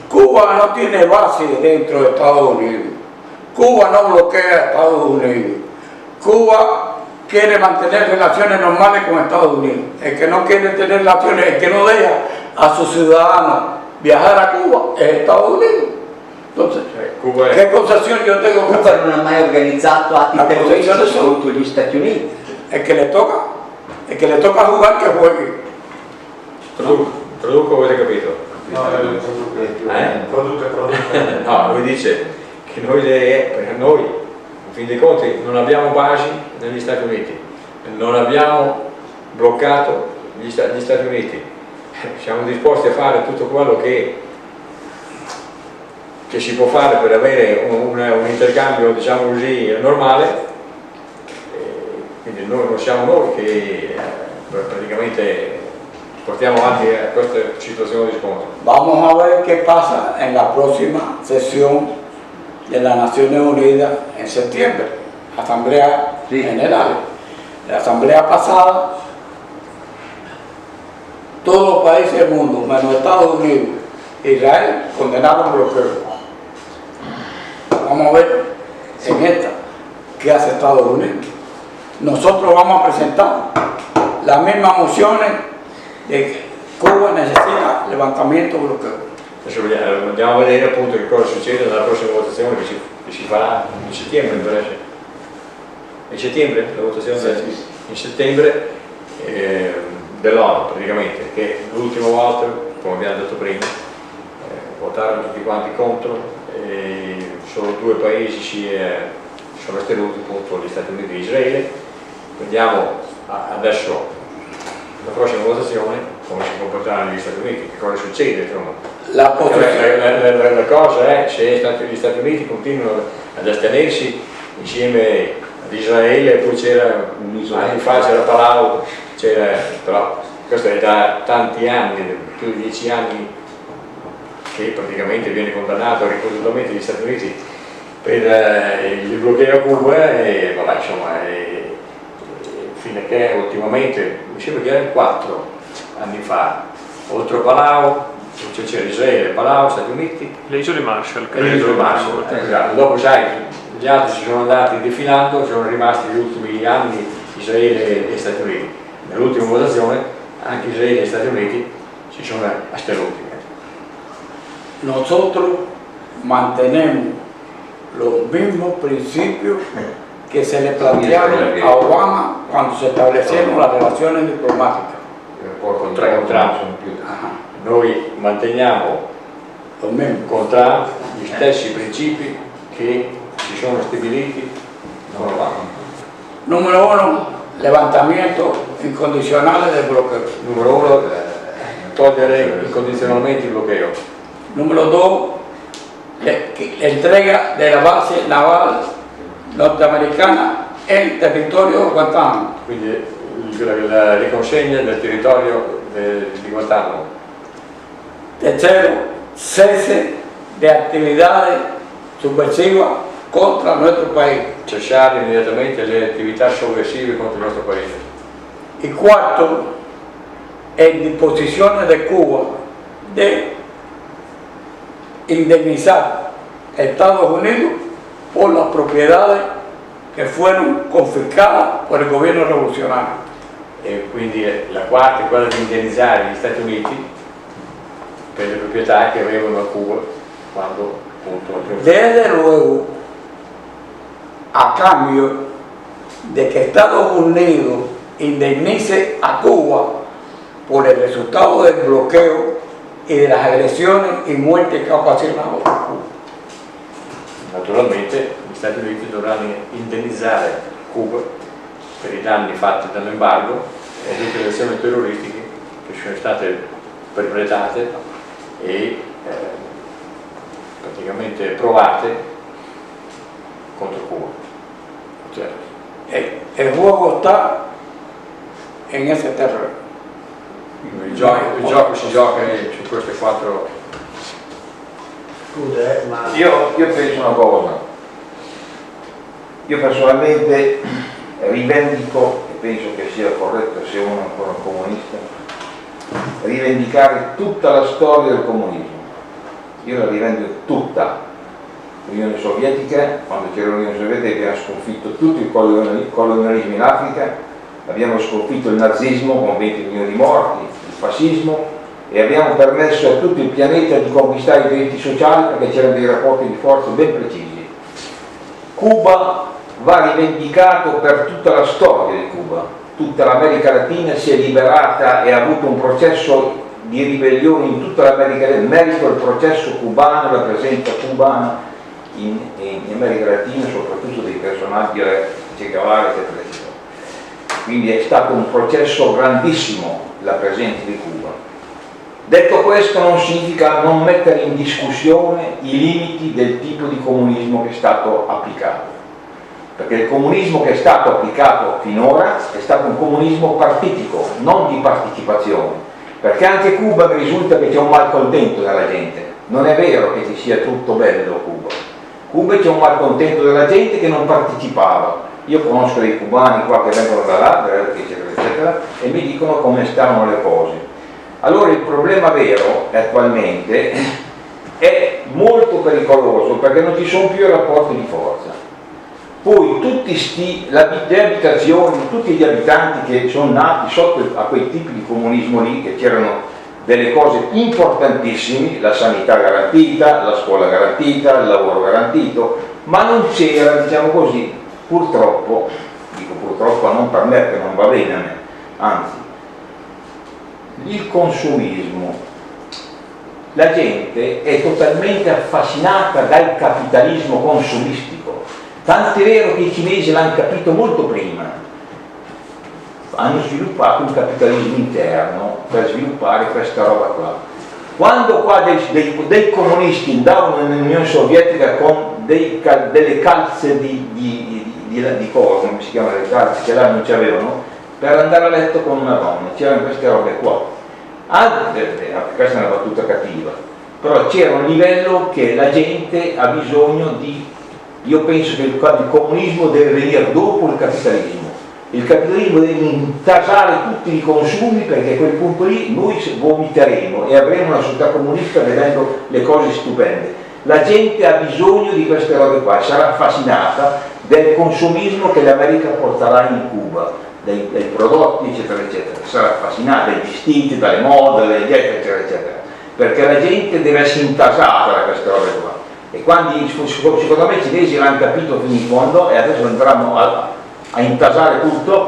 Speaker 2: Cuba no tiene base dentro de Estados Unidos. Cuba no bloquea a Estados Unidos. Cuba quiere mantener relaciones normales con Estados Unidos. El que no quiere tener relaciones, el que no deja a sus ciudadanos viajar a Cuba es Estados Unidos. Entonces, ¿qué concesión yo tengo que
Speaker 5: Cuba
Speaker 2: hacer?
Speaker 5: non ha mai organizzato atti terroristici contro gli Stati Uniti.
Speaker 2: El que le toca jugar, que juegue.
Speaker 3: Traduco, avete capito?
Speaker 4: No, produce.
Speaker 3: No, lui dice che perché noi, in fin dei conti, non abbiamo basi negli Stati Uniti, non abbiamo bloccato gli Stati Uniti, siamo disposti a fare tutto quello che si può fare per avere un intercambio, diciamo così, normale, quindi noi non siamo noi che praticamente portiamo avanti questa situazione di scontro.
Speaker 2: Vamos a ver qué pasa en la próxima sesión de las Naciones Unidas en septiembre, Asamblea General. En la asamblea pasada, todos los países del mundo, menos Estados Unidos e Israel, condenaron el bloqueo. Vamos a ver en esta qué hace Estados Unidos. Nosotros vamos a presentar las mismas mociones de che Cuba necessita levantamiento bloqueo.
Speaker 3: Adesso andiamo a vedere appunto che cosa succede nella prossima votazione che si farà in settembre, mi pare. In settembre? La votazione
Speaker 2: sì.
Speaker 3: In settembre dell'ONU praticamente, che l'ultima volta, come abbiamo detto prima, votarono tutti quanti contro e solo 2 paesi si sono astenuti, appunto gli Stati Uniti e Israele. Vediamo adesso la prossima votazione come si comporteranno gli Stati Uniti, che cosa succede, insomma. La cosa è se gli Stati Uniti continuano ad astenersi insieme ad Israele, poi c'era anni fa c'era Palau, però questo è da tanti anni, più di 10 anni, che praticamente viene condannato ripetutamente gli Stati Uniti per il bloqueo a Cuba e vabbè, insomma, fino a che ultimamente, mi sembra che erano 4 anni fa, oltre a Palau, c'era Israele, Palau, Stati Uniti,
Speaker 6: le isole Marshall,
Speaker 3: e le isole Marshall. Esatto. Dopo sai, gli altri si sono andati defilando, sono rimasti gli ultimi anni Israele e Stati Uniti. Nell'ultima votazione anche Israele e Stati Uniti si sono astenuti.
Speaker 2: Nosotros mantenemos los mismos principios que se le plantearon a Obama cuando se establecieron las relazioni diplomatiche.
Speaker 3: Con Trump. Noi manteniamo con Trump gli stessi principi che si sono stabiliti con Obama.
Speaker 2: Numero 1, levantamiento incondizionale del bloqueo.
Speaker 3: Numero 1, togliere incondizionalmente il bloqueo.
Speaker 2: Numero 2, entrega della base naval norteamericana en territorio Guantánamo.
Speaker 3: Quindi la riconsegna del territorio di Guantánamo.
Speaker 2: Tercero, cese de actividades subversivas contra nuestro país.
Speaker 3: Cessare immediatamente le attività sovversive contro il nostro paese.
Speaker 2: Y cuarto, en disposiciones de Cuba de indemnizar a Estados Unidos por las propiedades que fueron confiscadas por el gobierno revolucionario.
Speaker 3: E quindi la quarta è quella di indennizzare gli Stati Uniti per le proprietà che avevano a Cuba quando appunto.
Speaker 2: Desde luego, a cambio de que Estados Unidos indemnice a Cuba por el resultado del bloqueo y de las agresiones y muertes que ha ocasionado Cuba.
Speaker 3: Naturalmente gli Stati Uniti dovranno indennizzare Cuba per i danni fatti dall'embargo e tutte le azioni terroristiche che sono state perpetrate e praticamente provate contro Cuba.
Speaker 2: Cioè, el juego está en ese terreno.
Speaker 3: Il gioco si gioca su queste quattro.
Speaker 6: Scusa, ma io penso una cosa. Io personalmente rivendico, e penso che sia corretto se uno è ancora un comunista, rivendicare tutta la storia del comunismo. Io la rivendico tutta. L'Unione Sovietica, quando c'era l'Unione Sovietica abbiamo sconfitto tutto il colonialismo in Africa, abbiamo sconfitto il nazismo con 20 milioni di morti, il fascismo, e abbiamo permesso a tutto il pianeta di conquistare i diritti sociali perché c'erano dei rapporti di forza ben precisi. Cuba va rivendicato per tutta la storia di Cuba. Tutta l'America Latina si è liberata e ha avuto un processo di ribellione in tutta l'America Latina, in merito al processo cubano, la presenza cubana in America Latina, soprattutto dei personaggi Che Guevara, eccetera, eccetera. Quindi è stato un processo grandissimo la presenza di Cuba. Detto questo, non significa non mettere in discussione i limiti del tipo di comunismo che è stato applicato, perché il comunismo che è stato applicato finora è stato un comunismo partitico, non di partecipazione, perché anche Cuba mi risulta che c'è un malcontento della gente. Non è vero che ci sia tutto bello a Cuba. Cuba c'è un malcontento della gente che non partecipava. Io conosco dei cubani qua che vengono da là, eccetera, eccetera, e mi dicono come stavano le cose. Allora il problema vero attualmente è molto pericoloso perché non ci sono più i rapporti di forza. Poi le abitazioni, tutti gli abitanti che sono nati sotto a quei tipi di comunismo lì, che c'erano delle cose importantissime, la sanità garantita, la scuola garantita, il lavoro garantito, ma non c'era, diciamo così, purtroppo, dico purtroppo non per me che non va bene a me, anzi, il consumismo. La gente è totalmente affascinata dal capitalismo consumistico, tant'è vero che i cinesi l'hanno capito molto prima. Hanno sviluppato un capitalismo interno per sviluppare questa roba qua. Quando qua dei comunisti andavano nell'Unione Sovietica con delle calze di cosa, come si chiamano le calze, che là non ci avevano, per andare a letto con una donna, c'erano queste robe qua. Questa è una battuta cattiva, però c'era un livello che la gente ha bisogno di. Io penso che il comunismo deve venire dopo il capitalismo. Il capitalismo deve intasare tutti i consumi, perché a quel punto lì noi vomiteremo e avremo una società comunista vedendo le cose stupende. La gente ha bisogno di queste robe qua, sarà affascinata del consumismo che l'America porterà in Cuba, dei prodotti eccetera eccetera, sarà affascinata dai vestiti, dalle mode, dalle diete eccetera eccetera, perché la gente deve essere intasata da queste robe qua. e quando secondo me i cinesi l'hanno capito fino in fondo e adesso andranno a intasare tutto